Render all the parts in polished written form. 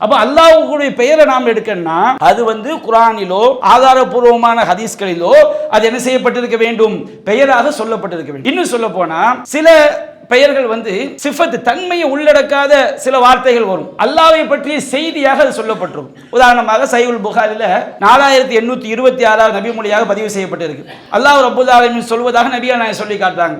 அப்ப அல்லாஹ்வுடைய பெயரை நாம் எடுக்கணும்னா அது குர்ஆனிலோ ஆதாரபூர்வமான ஹதீஸ்களிலோ அது என்ன செய்யப்பட்டிருக்க வேண்டும், பெயராக சொல்லப்பட்டிருக்க வேண்டும். இன்னும் சொல்ல போனா சில பெயர்கள் சிஃபத் தன்மையை உள்ளடக்காத சில வார்த்தைகள் வரும், அல்லாஹ்வை பற்றிய செய்தியாக அது சொல்லப்பட்டிருக்கும். உதாரணமாக சஹீஹுல் புகாரில 4826வது நபி மொழியாக பதிவு செய்யப்பட்டிருக்கு. அல்லாஹ் ரப்பல் ஆலமீன் சொல்வதாக நபியா நாயகம் சொல்லி காட்டுறாங்க,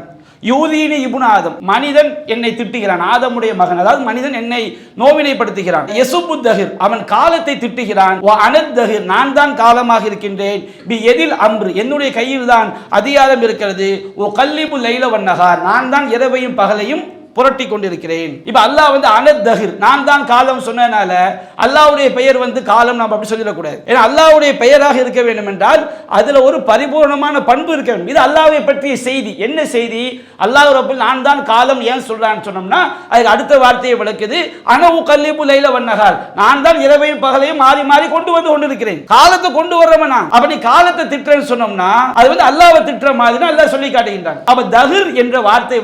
யூதீனி இப்னு ஆதம், மனிதன் என்னை திட்டுகிறான், ஆதமுடைய மகன், அதாவது மனிதன் என்னை நோவினைப்படுத்துகிறான். யசுபு தஹிர், அவன் காலத்தை திட்டுகிறான். வ அனத் தஹிர், நான் தான் காலமாக இருக்கின்றேன். பி எதில் அம்ரு, என்னுடைய கையில் தான் அதிகாரம் இருக்கிறது. ஓ கல்லிபு லைல வன்னஹார், நான் தான் இரவையும் பகலையும் புரட்டி கொண்டிருக்கிறேன். இப்ப அல்லாஹ் அனத் தஹிர், நான் தான் காலம் சொன்னனால அல்லாஹ்வுடைய பெயர் காலம் நாம் அப்படி சொல்லிடக்கூடாது. ஏன்னா அல்லாஹ்வுடைய பெயராக இருக்க வேண்டும் என்றால் அதுல ஒரு பரிபூர்ணமான பண்பு இருக்க வேண்டும். இது அல்லாஹ்வை பற்றிய செய்தி. என்ன செய்தி? அல்லாஹ் ரப்பல் நான் தான் காலம் ஏன் சொல்றான்னு சொன்னோம்னா அதுக்கு அடுத்த வார்த்தையை விளக்குது, அனவு கல்லிபு லைல வன்னஹார், நான் தான் இரவையும் பகலையும் மாறி மாறி கொண்டு கொண்டிருக்கிறேன். காலத்தை கொண்டு வர்றவனா, அப்ப நீ காலத்தை திட்டுறன்னு சொன்னோம்னா அது அல்லாஹ்வை திட்டுற மாதிரி அல்லாஹ் சொல்லி காட்டுகின்றான். அப்ப தஹிர் என்ற வார்த்தை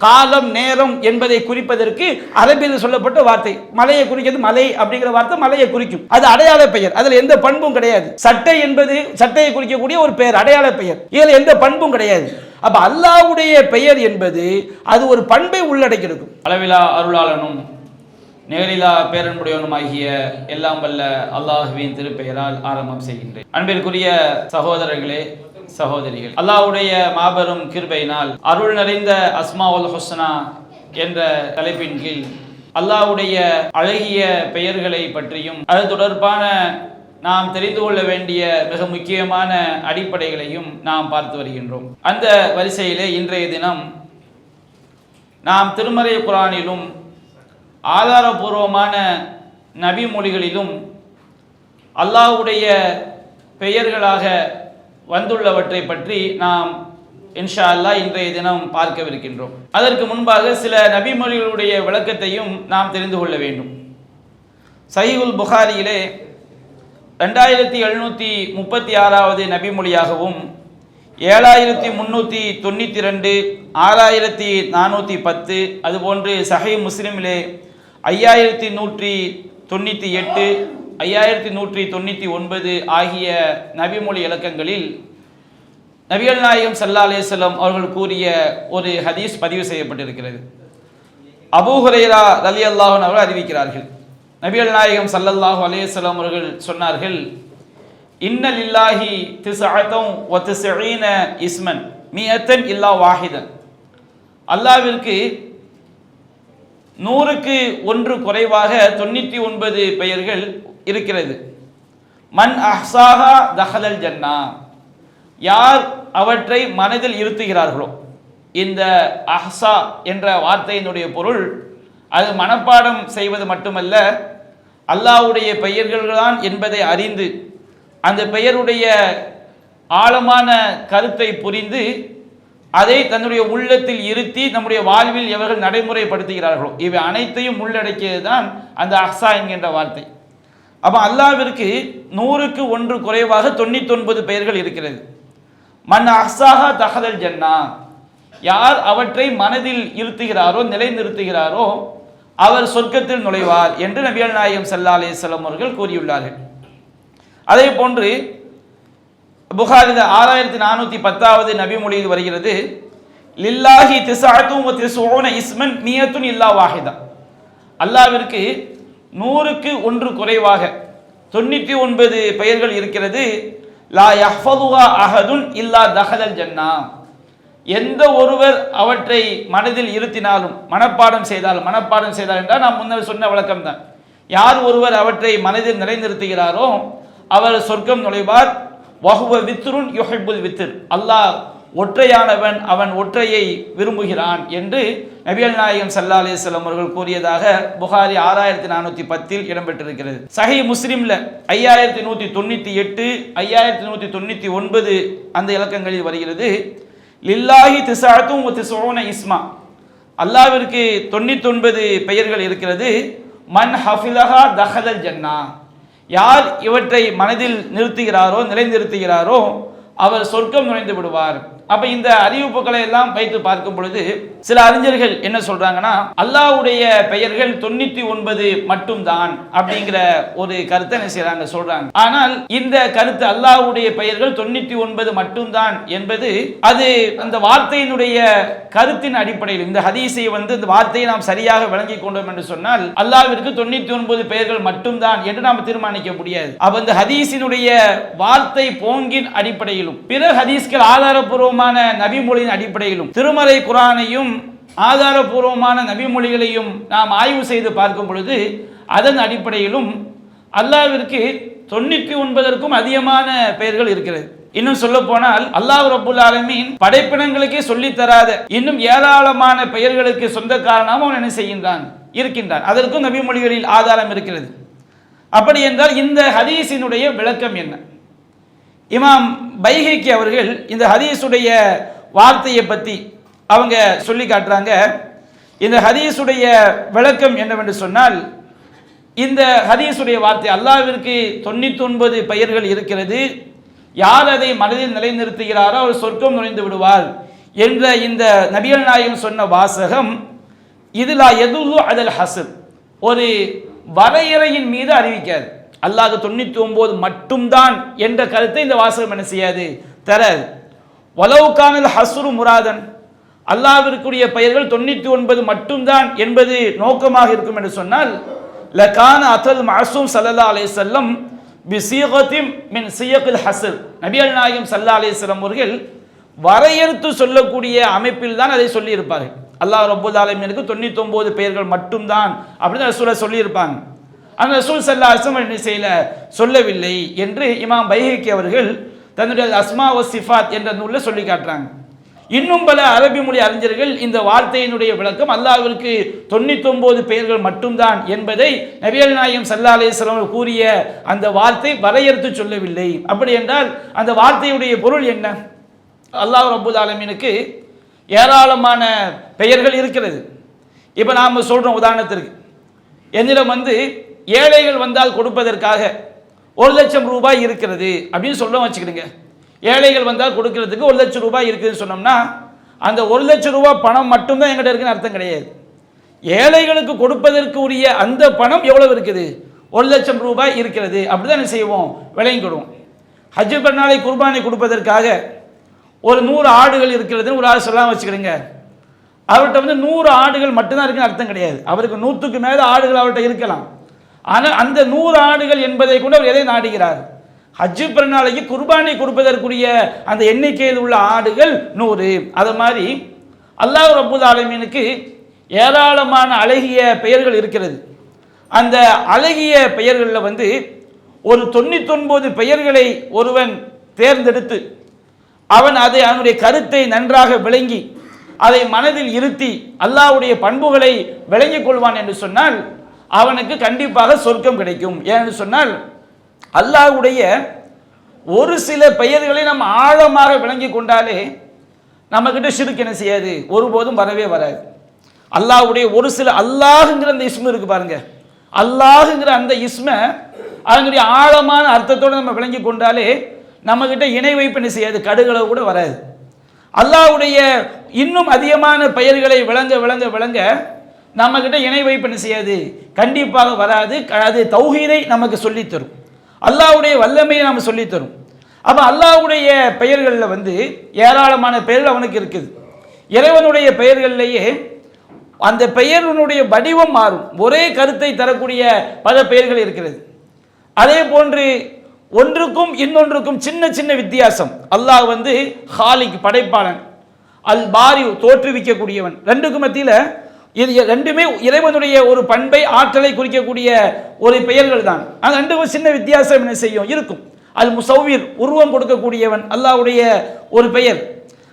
காலம் நேரம் என்பதை குறிப்பதற்கு அரபியில் சொல்லப்பட்ட வார்த்தை. மலையை குறிக்கிறது, மலை அப்படிங்கிற வார்த்தை மலையை குறிக்கும். அது அடையாள பெயர், அதுல எந்த பண்பும் கிடையாது. சட்டை என்பது சட்டையை குறிக்கக்கூடிய ஒரு பெயர், அடையாள பெயர், இதுல எந்த பண்பும் கிடையாது. அப்ப அல்லாஹ்வுடைய பெயர் என்பது அது ஒரு பண்பை உள்ளடக்கியிருக்கும். அளவிலா அருளாளனும் நேரிலா பேரன்புடையவனுமாகிய எல்லாம் வல்ல அல்லாஹ்வின் திருப்பெயரால் ஆரம்பம் செய்கின்றேன். அன்பிற்குரிய சகோதரர்களே, சகோதரிகள், அல்லாஹ்வுடைய மாபெரும் கிருபையினால் அருள் நிறைந்த அஸ்மாஉல் ஹுஸ்னா என்ற தலைப்பின் கீழ் அல்லாஹ்வுடைய அழகிய பெயர்களை பற்றியும் அது தொடர்பான நாம் தெரிந்து கொள்ள வேண்டிய மிக முக்கியமான அடிப்படைகளையும் நாம் பார்த்து வருகின்றோம். அந்த வரிசையிலே இன்றைய தினம் நாம் திருமறை குர்ஆனிலும் ஆதாரபூர்வமான நபி மொழிகளிலும் அல்லாஹ்வுடைய பெயர்களாக வந்துள்ளவற்றை பற்றி நாம் இன்ஷா அல்லாஹ் இன்றைய தினம் பார்க்கவிருக்கின்றோம். அதற்கு முன்பாக சில நபிமொழிகளுடைய விளக்கத்தையும் நாம் தெரிந்து கொள்ள வேண்டும். சஹீஹுல் புகாரியிலே 2736வது நபிமொழியாகவும் 7392, 6410, அதுபோன்று சஹீஹ் முஸ்லிமிலே 5198, 5199 ஆகிய நபிமொழி இலக்கங்களில் நபிகள் நாயகம் ஸல்லல்லாஹு அலைஹி வஸல்லம் அவர்கள் கூறிய ஒரு ஹதீஸ் பதிவு செய்யப்பட்டிருக்கிறது. அபூ ஹுரைரா ரலியல்லாஹு அன்ஹு அவர்கள் அறிவிக்கிறார்கள், நபிகள் நாயகம் ஸல்லல்லாஹு அலைஹி வஸல்லம் அவர்கள் சொன்னார்கள், இன்ன லில்லாஹி 99 இஸ்மன் மியத்தன் இல்லா வாஹிதன், அல்லாஹ்விற்கு 100க்கு 1 குறைவாக 99 பெயர்கள் இருக்கிறது. மன் அஹ்சாஹா தஹலல் ஜன்னா, யார் அவற்றை மனதில் இருத்துகிறார்களோ. இந்த அஹ்சா என்ற வார்த்தையினுடைய பொருள் அது மனப்பாடம் செய்வது மட்டுமல்ல, அல்லாஹ்வுடைய பெயர்கள்தான் என்பதை அறிந்து அந்த பெயருடைய ஆழமான கருத்தை புரிந்து அதை தன்னுடைய உள்ளத்தில் இருத்தி நம்முடைய வாழ்வில் எவர்கள் நடைமுறைப்படுத்துகிறார்களோ இவை அனைத்தையும் உள்ளடக்கியது தான் அந்த அஹ்சா என்கின்ற வார்த்தை. அப்போ அல்லாஹ்விற்கு 100க்கு 1 குறைவாக 99 பெயர்கள் இருக்கிறது. மன் அஹ்சாஹா தஹலல் ஜன்னா, யார் அவற்றை மனதில் இருத்துகிறாரோ நிலைநிறுத்துகிறாரோ அவர் சொர்க்கத்தில் நுழைவார் என்று நபிகள் நாயகம் ஸல்லல்லாஹு அலைஹி வஸல்லம் அவர்கள் கூறியுள்ளார்கள். அதே போன்று புகாரில 6410வது நபிமொழியில் வருகிறது, லில்லாஹி 99 இஸ்மன் மியத்துன் இல்லா வாஹிதா, அல்லாஹ்விற்கு 100க்கு 1 குறைவாக 99 பெயர்கள் இருக்கிறது. லா யஹ்ஃபதுஹா அஹதுன் இல்லா தஹலல் ஜன்னா, எந்த ஒருவர் அவற்றை மனதில் இருத்தினாலும் மனப்பாடம் செய்தால் என்றால் நாம் முன்னர் சொன்ன விளக்கம் தான், யார் ஒருவர் அவற்றை மனதில் நிலைநிறுத்துகிறாரோ அவர் சொர்க்கம் நுழைவார். வஹுவ வித்ருன் யுஹிப்புல் வித்ர், அல்லாஹ் ஒற்றையானவன், அவன் ஒற்றையை விரும்புகிறான் என்று நபிகள் நாயகம் ஸல்லல்லாஹு அலைஹி வஸல்லம் அவர்கள் கூறியதாக புகாரி 6410 இடம்பெற்றிருக்கிறது. சஹீஹ் முஸ்லிம்ல 5198, 5199 அந்த இலக்கங்களில் வருகிறது, லில்லாஹி 99 இஸ்மா, அல்லாஹ்விற்கு 99 பெயர்கள் இருக்கிறது. மன் ஹஃபிலஹா தஹலல் ஜன்னா, யார் இவற்றை மனதில் நிறுத்துகிறாரோ நிலைநிறுத்துகிறாரோ அவர் சொர்க்கம் நுழைந்து விடுவார். அப்ப இந்த அறிவிப்புகளை எல்லாம் வைத்து பார்க்கும் பொழுது சில அறிஞர்கள் என்ன சொல்றாங்கன்னா, அல்லாஹ்வுடைய பெயர்கள் 99 மட்டும்தான் அப்படிங்கிற ஒரு கருத்தை என்ன செய்றாங்க, சொல்றாங்க. ஆனால் இந்த கருத்து அல்லாஹ்வுடைய பெயர்கள் 99 மட்டும்தான் என்பது அது அந்த வார்த்தையினுடைய கருத்தின் அடிப்படையில் இந்த ஹதீஸை இந்த வார்த்தையை நாம் சரியாக விளங்கி கொண்டோம் என்று சொன்னால் அல்லாஹ்விற்கு 99 பெயர்கள் மட்டும்தான் என்று நாம் தீர்மானிக்க முடியாது. அப்ப இந்த ஹதீஸினுடைய வார்த்தை போங்கின் அடிப்படையிலும் பிற ஹதீஸ்கள் ஆதாரப்பூர்வமான நபிமொழியின் அடிப்படையிலும் திருமறை குர்ஆனையும் ஆதாரப்பூர்வமான நபிமொழிகளையும் நாம் ஆய்வு செய்து பார்க்கும் பொழுது அதன் அடிப்படையிலும் அல்லாஹ்விற்கு 99க்கும் அதிகமான பெயர்கள் இருக்கிறது. இன்னும் சொல்ல போனால் அல்லாஹ் ரப்புல் ஆலமீன் படைப்பினங்களுக்கே சொல்லி தராத இன்னும் ஏராளமான பெயர்களுக்கு சொந்தக்காரனாக அவன் என்ன செய்கின்றான், இருக்கின்றான். அதற்கும் நபிமொழிகளில் ஆதாரம் இருக்கிறது. அப்படி என்றால் இந்த ஹதீஸினுடைய விளக்கம் என்ன? இமாம் பைஹகி அவர்கள் இந்த ஹதீஸுடைய வார்த்தையை பற்றி அவங்க சொல்லி காட்டுறாங்க. இந்த ஹதீஸுடைய விளக்கம் என்னவென்று சொன்னால், இந்த ஹதீஸுடைய வார்த்தை அல்லாஹ்விற்கு 99 பெயர்கள் இருக்கிறது, யார் அதை மனதில் நிலைநிறுத்துகிறாரோ அவர் சொர்க்கம் நுழைந்து விடுவார் என்ற இந்த நபிகள் நாயகம் சொன்ன வாசகம் இதுலா எதுல்லு அலல் ஹஸ்ர், ஒரு வரையறையின் மீது அறிவிக்காது. அல்லாஹ் 99 மட்டும்தான் என்ற கருத்தை இந்த வாசகம் என்ன செய்யாது, தராது. வலவுகானல் ஹஸ்ரு முராதன், அல்லாஹ்விற்குரிய பெயர்கள் 99 மட்டும்தான் என்பது நோக்கமாக இருக்கும் என்று சொன்னால் லகான அத்தல் மஅசூம் ஸல்லல்லாஹு அலைஹி வஸல்லம் பிஸீகத்தின் மின் சியகில் ஹஸ்ர், நபிகள் நாயகம் ஸல்லல்லாஹு அலைஹி வஸல்லம் அவர்கள் வரையறுத்து சொல்லக்கூடிய அமைப்பில் தான் அதை சொல்லி இருப்பார்கள். அல்லாஹ் ரப்புல் ஆலமீனுக்கு 99 பெயர்கள் மட்டும்தான் அப்படின்னு ரசூல் சொல்லி இருப்பாங்க. அந்த ரசூல் ஸல்லல்லாஹு அலைஹி வஸல்லம் என்ன செய்யல, சொல்லவில்லை என்று இமாம் பைஹகி அவர்கள் தன்னுடைய அஸ்மா வ சிஃபாத் என்ற நூலில் சொல்லி காட்டுறாங்க. இன்னும் பல அரபி மொழி அறிஞர்கள் இந்த வார்த்தையினுடைய விளக்கம் அல்லாஹ்விற்கு 99 பெயர்கள் மட்டும்தான் என்பதை நபிகள் நாயகம் ஸல்லல்லாஹு அலைஹி வஸல்லம் கூறிய அந்த வார்த்தை வரையறுத்து சொல்லவில்லை. அப்படி என்றால் அந்த வார்த்தையுடைய பொருள் என்ன? அல்லாஹ் ரப்புல் ஆலமீனுக்கு ஏராளமான பெயர்கள் இருக்கிறது. இப்போ நாம் சொல்கிறோம், உதாரணத்திற்கு என்னிடம் ஏழைகள் வந்தால் கொடுப்பதற்காக 1,00,000 ரூபாய் இருக்கிறது அப்படின்னு சொல்ல வச்சுக்கிடுங்க. ஏழைகள் வந்தால் கொடுக்கறதுக்கு 1,00,000 ரூபாய் இருக்குதுன்னு சொன்னோம்னா அந்த 1,00,000 ரூபாய் பணம் மட்டும்தான் எங்கிட்ட இருக்குன்னு அர்த்தம் கிடையாது. ஏழைகளுக்கு கொடுப்பதற்கு உரிய அந்த பணம் எவ்வளவு இருக்குது, 1,00,000 ரூபாய் இருக்கிறது. அப்படிதான் என்ன செய்வோம், விளங்கிடுவோம். ஹஜ் பெருநாளை குர்பானை கொடுப்பதற்காக ஒரு 100 ஆடுகள் இருக்கிறதுன்னு ஒரு ஆள் சொல்லாமல் வச்சுக்கிடுங்க. அவர்கிட்ட 100 ஆடுகள் மட்டும்தான் இருக்குன்னு அர்த்தம் கிடையாது. அவருக்கு 100க்கு மேலே ஆடுகள் அவர்கிட்ட இருக்கலாம். ஆனால் அந்த 100 ஆடுகள் என்பதை கூட அவர் எதை நாடுகிறார், ஹஜ் பெருநாளைக்கு குர்பானை கொடுப்பதற்குரிய அந்த எண்ணிக்கையில் உள்ள ஆடுகள் 100. அது மாதிரி அல்லாஹ் ரப்புல் ஆலமீனுக்கு ஏராளமான அழகிய பெயர்கள் இருக்கிறது. அந்த அழகிய பெயர்களில் ஒரு 99 பெயர்களை ஒருவன் தேர்ந்தெடுத்து அவன் அதனுடைய கருத்தை நன்றாக விளங்கி அதை மனதில் இருத்தி அல்லாஹ்வுடைய பண்புகளை விளங்கிக் கொள்வான் என்று சொன்னால் அவனுக்கு கண்டிப்பாக சொர்க்கம் கிடைக்கும். ஏன்னு சொன்னால் அல்லாஹ்வுடைய ஒரு சில பெயர்களை நம்ம ஆழமாக விளங்கி கொண்டாலே நம்மக்கிட்ட ஷிர்க் என்ன செய்யாது, ஒருபோதும் வரவே வராது. அல்லாஹ்வுடைய ஒரு சில அல்லாஹுங்கிற அந்த இஸ்மு இருக்கு பாருங்க, அல்லாஹுங்கிற அந்த இஸ்ம அதனுடைய ஆழமான அர்த்தத்தோடு நம்ம விளங்கி கொண்டாலே நம்மக்கிட்ட இணை வைப்பு என்ன செய்யாது, கடுகளவு கூட வராது. அல்லாஹ்வுடைய இன்னும் அதிகமான பெயர்களை விளங்க விளங்க விளங்க நம்மக்கிட்ட இணை வைப்பு என்ன செய்யாது, கண்டிப்பாக வராது. அது தௌஹீதை நமக்கு சொல்லித்தரும், அல்லாஹ்வுடைய வல்லமையை நம்ம சொல்லித்தரும். அப்போ அல்லாஹ்வுடைய பெயர்களில் ஏராளமான பெயர்கள் அவனுக்கு இருக்குது. இறைவனுடைய பெயர்களிலேயே அந்த பெயரினுடைய வடிவம் மாறும், ஒரே கருத்தை தரக்கூடிய பல பெயர்கள் இருக்கிறது. அதே போன்று ஒன்றுக்கும் இன்னொன்றுக்கும் சின்ன சின்ன வித்தியாசம். அல்லாஹ் ஹாலிக் படைப்பாளன், அல் பாரி தோற்றுவிக்கக்கூடியவன். ரெண்டுக்கும் மத்தியில் இது ரெண்டுமே இறைவனுடைய ஒரு பண்பை ஆற்றலை குறிக்கக்கூடிய ஒரு பெயர்கள் தான். அது ரெண்டுக்கும் சின்ன வித்தியாசம் என்ன செய்யும், இருக்கும். அல் முசவ்விர் உருவம் கொடுக்கக்கூடியவன் அல்லாஹ்வுடைய ஒரு பெயர்.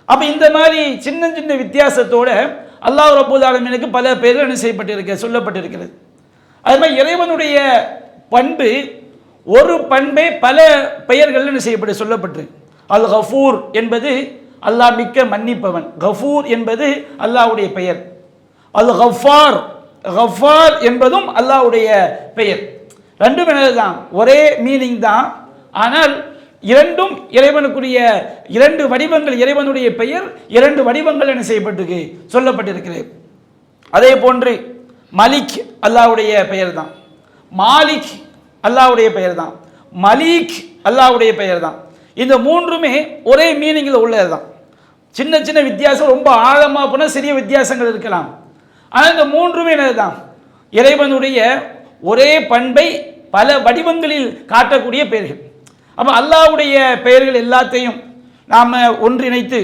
அப்போ இந்த மாதிரி சின்ன சின்ன வித்தியாசத்தோட அல்லாஹ் ரப்பல் ஆலமீனுக்கு பல பெயர்கள் என்ன செய்யப்பட்டிருக்க சொல்லப்பட்டிருக்கிறது. அது மாதிரி இறைவனுடைய பண்பு ஒரு பண்பை பல பெயர்கள் என்ன செய்யப்பட்டு சொல்லப்பட்டிருக்கு. அல் கஃபூர் என்பது அல்லாஹ் மிக்க மன்னிப்பவன், கஃபூர் என்பது அல்லாஹ்வுடைய பெயர். அல் கஃபார், கஃபார் என்பதும் அல்லாஹ்வுடைய பெயர். ரெண்டும் என்னதுதான், ஒரே மீனிங் தான். ஆனால் இரண்டும் இறைவனுக்குரிய இரண்டு வடிவங்கள், இறைவனுடைய பெயர் இரண்டு வடிவங்கள் என்ன செய்யப்பட்டிருக்கு, சொல்லப்பட்டிருக்கிறது. அதே போன்று மலிக் அல்லாஹ்வுடைய பெயர் தான், மாலிக் அல்லாஹ்வுடைய பெயர் தான், மலீக் அல்லாஹ்வுடைய பெயர் தான். இந்த மூன்றுமே ஒரே மீனிங்கில் உள்ளது தான். சின்ன சின்ன வித்தியாசம், ரொம்ப ஆழமாக போனால் சிறிய வித்தியாசங்கள் இருக்கலாம். ஆனால் இந்த மூன்றுமே என்னதுதான், இறைவனுடைய ஒரே பண்பை பல வடிவங்களில் காட்டக்கூடிய பெயர்கள். அப்போ அல்லாஹ்வுடைய பெயர்கள் எல்லாத்தையும் நாம் ஒன்றிணைத்து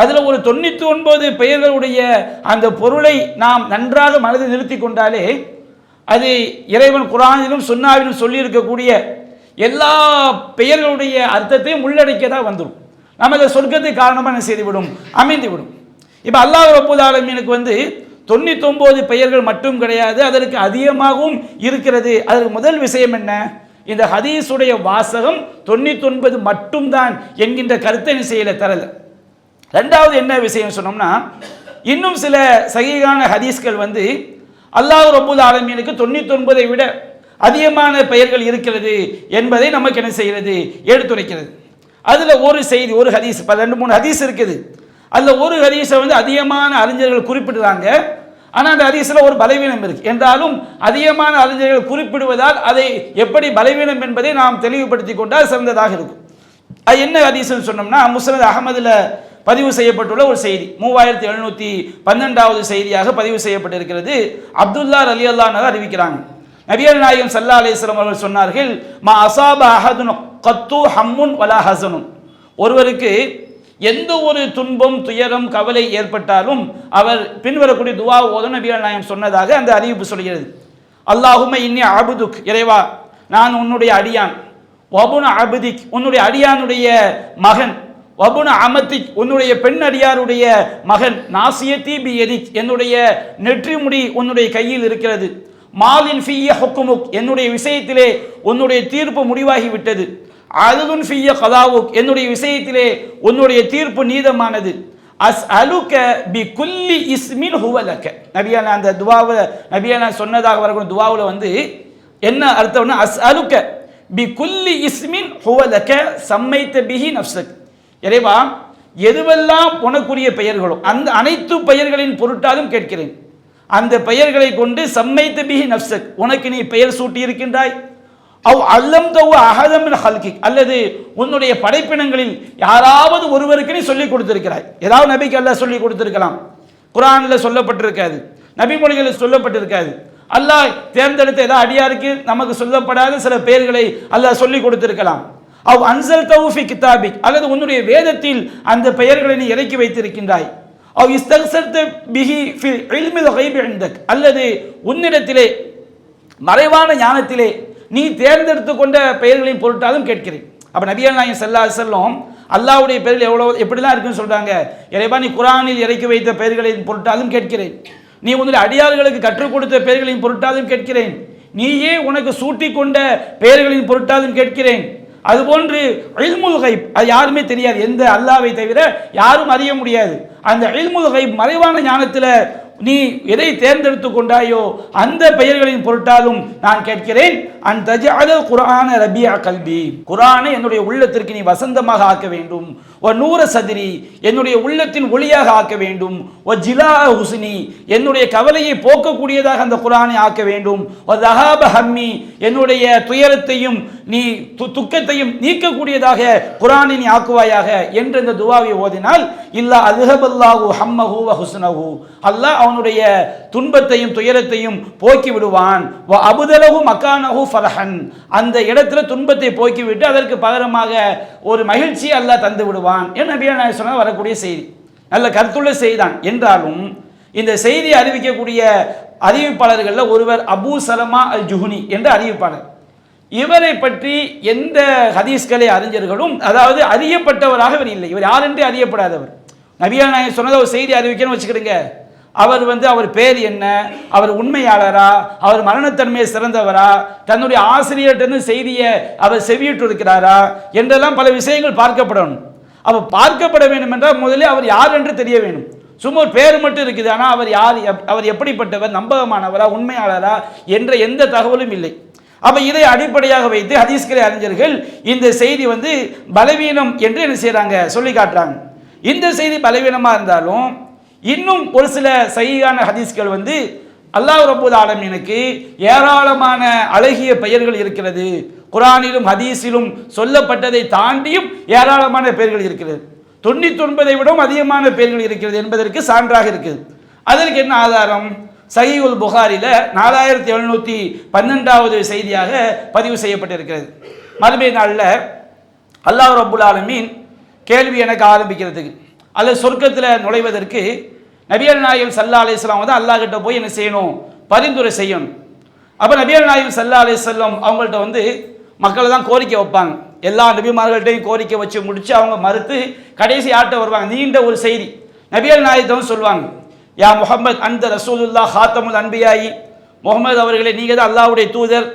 அதில் ஒரு 99 பெயர்களுடைய அந்த பொருளை நாம் நன்றாக மனதில் நிறுத்தி கொண்டாலே அது இறைவன் குர்ஆனிலும் சுன்னாவிலும் சொல்லியிருக்கக்கூடிய எல்லா பெயர்களுடைய அர்த்தத்தையும் உள்ளடக்கியதாக வந்துடும். நமக்கு சொர்க்கத்துக்கு காரணமாக செய்துவிடும், அமைந்துவிடும். இப்போ அல்லாஹ் ரப்பல் ஆலமீனுக்கு 99 பெயர்கள் மட்டும் கிடையாது, அதற்கு அதிகமாகவும் இருக்கிறது. அதற்கு முதல் விஷயம் என்ன, இந்த ஹதீஸுடைய வாசகம் 99 மட்டும்தான் என்கின்ற கருத்தை செய்யல தரல. ரெண்டாவது என்ன விஷயம் சொன்னோம்னா, இன்னும் சில சஹீஹான ஹதீஸ்கள் அல்லாஹ் ரப்பல் ஆலமீனுக்கு 99ஐ விட அதிகமான பெயர்கள் இருக்கிறது என்பதை நமக்கு என்ன செய்கிறது, எடுத்துரைக்கிறது. அதில் ஒரு செய்தி, ஒரு ஹதீஸ், 2-3 ஹதீஸ் இருக்குது. அதில் ஒரு ஹதீஸை அதிகமான அறிஞர்கள் குறிப்பிடுறாங்க. ஆனால் அந்த ஹதீஸில் ஒரு பலவீனம் இருக்கு. என்றாலும் அதிகமான அறிஞர்கள் குறிப்பிடுவதால் அதை எப்படி பலவீனம் என்பதை நாம் தெளிவுபடுத்தி கொண்டால் சிறந்ததாக இருக்கும். அது என்ன ஹதீஸ்னு சொன்னோம்னா, முஸ்னத் அஹ்மதில் பதிவு செய்யப்பட்டுள்ள ஒரு செய்தி, 3712வது செய்தியாக பதிவு செய்யப்பட்டிருக்கிறது. அப்துல்லா ரலியல்லாஹு அன்ஹு அறிவிக்கிறாங்க, நபிகள் நாயகம் ஸல்லல்லாஹு அலைஹி வஸல்லம் அவர்கள் சொன்னார்கள், மா அஸாப அஹதுன் கத்து ஹம்முன் வலா ஹஸனுன், ஒருவருக்கு எந்த ஒரு துன்பம், துயரம், கவலை ஏற்பட்டாலும் அவர் பின்வரக்கூடிய துவா ஓதும் நபிகள் நாயகம் சொன்னதாக அந்த அறிவிப்பு சொல்கிறது. அல்லாஹும்ம இன்னி அபுதுக், இறைவா நான் உன்னுடைய அடியான், வபுன அபுதிக் உன்னுடைய அடியானுடைய மகன், வபுன அமத்திக் உன்னுடைய பெண் அடியாருடைய மகன், நாசியத்தி பி எதிக் என்னுடைய நெற்றி முடி உன்னுடைய கையில் இருக்கிறது, மாலின் ஃபிய்ய ஹுக்குமுக் என்னுடைய விஷயத்திலே உன்னுடைய தீர்ப்பு முடிவாகி விட்டது, அதுன் ஃபிய்ய கதாவுக் என்னுடைய விஷயத்திலே உன்னுடைய தீர்ப்பு நீதமானது, அஸ் அலுக பி குல்லி இஸ்மின் ஹுவலக, நபியான அந்த துவாவில் நபியான சொன்னதாக வரக்கூடிய துவாவில் என்ன அர்த்தம்னா, அஸ் அலுக பி குல்லி இஸ்மின் ஹுவலக சம்மைத்த பிஹி நஃப்ஸக், இறைவா எதுவெல்லாம் உனக்குரிய பெயர்களோ அந்த அனைத்து பெயர்களின் பொருட்டாலும் கேட்கிறேன், அந்த பெயர்களை கொண்டு சம்மைத்த பிஹி நஃப்ஸக் உனக்கு நீ பெயர் சூட்டி இருக்கின்றாய், அவ் அல்லம்தவு அஹதம் மின் ஹல்கிக் அல்லது உன்னுடைய படைப்பினங்களில் யாராவது ஒருவருக்கு நீ சொல்லிக் கொடுத்திருக்கிறாய். ஏதாவது நபிக்கு அல்லாஹ் சொல்லிக் கொடுத்திருக்கலாம், குர்ஆனில் சொல்லப்பட்டிருக்காது, நபிமொழிகளில் சொல்லப்பட்டிருக்காது. அல்லாஹ் தேர்ந்தெடுத்த ஏதாவது அடியாருக்கு நமக்கு சொல்லப்படாத சில பெயர்களை அல்லாஹ் சொல்லிக் கொடுத்திருக்கலாம். அவ் அன்சல் தௌஃபி கிதாபிக் அல்லது உன்னுடைய வேதத்தில் அந்த பெயர்களை நீ இறக்கி வைத்திருக்கின்றாய். அவ் இஸ்தக்ஸர்த பிஹி ஃபில் இல்மில் கைபி இன்தக் அல்லது உன்னிடத்திலே மறைவான ஞானத்திலே நீ தேர்ந்தெடுத்து கொண்ட பெயர்களின் பொருட்டாலும் கேட்கிறேன். அப்போ நபிகள் நாயகம் ஸல்லல்லாஹு அலைஹி வஸல்லம் அல்லாஹ்வுடைய பெயர்கள் எப்படிலாம் இருக்குன்னு சொல்றாங்க, இறைவா நீ குர்ஆனில் இறக்கி வைத்த பெயர்களின் பொருட்டாலும் கேட்கிறேன், நீ உன்னுடைய அடியார்களுக்கு கற்றுக் கொடுத்த பெயர்களின் பொருட்டாலும் கேட்கிறேன், நீயே உனக்கு சூட்டி கொண்ட பெயர்களின் பொருட்டாலும் கேட்கிறேன். அதுபோன்று இல்முல் கைப் அது யாருமே தெரியாது, எந்த அல்லாஹ்வை தவிர யாரும் அறிய முடியாது. அந்த இல்முல் கைப் மறைவான ஞானத்தில் நீ எதை தேர்ந்தெடுத்து கொண்டாயோ அந்த பெயர்களின் பொருட்டாலும் நான் கேட்கிறேன். அன் தஜஅல் குர்ஆன ரபியா கல்பி குர்ஆனை என்னுடைய உள்ளத்திற்கு நீ வசந்தமாக ஆக்க வேண்டும், வ நூர சத்ரி என்னுடைய உள்ளத்தின் ஒளியாக ஆக்க வேண்டும், வ ஜிலா ஹுஸ்னி என்னுடைய கவலையை போக்கக்கூடியதாக அந்த குர்ஆனை ஆக்க வேண்டும், வ தஹாப ஹம்மி என்னுடைய துயரத்தையும் நீ துக்கத்தையும் நீக்கக்கூடியதாக குர்ஆனை நீ ஆக்குவாயாக என்ற இந்த துஆவை ஓதினால் இல்லா அல்ஹபல்லாஹு ஹம்மஹு வ ஹுஸ்னஹு அல்லாஹ் அவனுடைய துன்பத்தையும் துயரத்தையும் போக்கி விடுவான், வ அபுதலஹு மகானஹு ஃபரஹன் அந்த இடத்துல துன்பத்தை போக்கிவிட்டு அதற்கு பகரமாக ஒரு மகிழ்ச்சியை அல்லாஹ் தந்து விடுவான் என்று நபிகள் நாயகம் சொன்ன வரக்கூடிய செய்தி. நல்ல கருத்துள்ள செய்திதான். என்றாலும் இந்த செய்தியை அறிவிக்கக்கூடிய அறிவிப்பாளர்களில் ஒருவர் அபூ சலமா அல் ஜுஹ்னி என்ற அறிவிப்பாளர். இவரை பற்றி எந்த ஹதீஸ்களை அறிஞர்களும் அதாவது அறியப்பட்டவராக இவர் இல்லை. இவர் யார் என்று அறியப்படாதவர். நபிகள் நாயகம் சொன்னதை ஒரு செய்தி அறிவிக்கணும்னு வச்சுக்கிடுங்க, அவர் அவர் பேர் என்ன, அவர் உண்மையாளரா, அவர் மரணத்தன்மையை சிறந்தவரா, தன்னுடைய ஆசிரியர்கிட்ட செய்தியை அவர் செவியிட்டு இருக்கிறாரா என்றெல்லாம் பல விஷயங்கள் பார்க்கப்படணும். அவர் பார்க்கப்பட வேண்டும் என்றால் முதலில் அவர் யார் என்று தெரிய வேண்டும். சும்மா ஒரு பேர் மட்டும் இருக்குது, ஆனால் அவர் யார், அவர் எப்படிப்பட்டவர், நம்பகமானவரா, உண்மையாளரா என்ற எந்த தகவலும் இல்லை. அப்ப இதை அடிப்படையாக வைத்து ஹதீஸ்களை அறிஞர்கள் இந்த செய்தி வந்து பலவீனம் என்று என்ன செய்யறாங்க, சொல்லி காட்டுறாங்க. இந்த செய்தி பலவீனமா இருந்தாலும் இன்னும் ஒரு சில சஹீஹான ஹதீஸ்கள் வந்து அல்லாஹ் ரப்பல் ஆலமீனுக்கு ஏராளமான அழகிய பெயர்கள் இருக்கிறது, குர்ஆனிலும் ஹதீஸிலும் சொல்லப்பட்டதை தாண்டியும் ஏராளமான பெயர்கள் இருக்கிறது, 99 விடவும் அதிகமான பெயர்கள் இருக்கிறது என்பதற்கு சான்றாக இருக்குது. அதற்கு என்ன ஆதாரம்? சஹீஹுல் புகாரில 4712வது செய்தியாக பதிவு செய்யப்பட்டிருக்கிறது. மறுமை நாளில் அல்லாஹ் ரப்பல் ஆலமீன் கேள்வி எனக்கு ஆரம்பிக்கிறதுக்கு அல்லது சொர்க்கத்தில் நுழைவதற்கு நபிகள் நாயகம் ஸல்லல்லாஹு அலைஹி வஸல்லம் வந்து அல்லாஹ் கிட்ட போய் என்ன செய்யணும், பரிந்துரை செய்யணும். அப்போ நபிகள் நாயகம் ஸல்லல்லாஹு அலைஹி வஸல்லம் அவங்கள்ட்ட வந்து மக்கள் தான் கோரிக்கை வைப்பாங்க. எல்லா நபிமார்கள்ட்டையும் கோரிக்கை வச்சு முடிச்சு அவங்க மறுத்து கடைசி ஆட்ட வருவாங்க. நீண்ட ஒரு செய்தி நபிகள் நாயகம் சொல்லுவாங்க, யா முஹம்மத் அந்த ரசூலுல்லாஹ் ஹாத்தமுல் அன்பியாயி, முகமது அவர்களே நீங்கள் தான் அல்லாஹ்வுடைய தூதர்,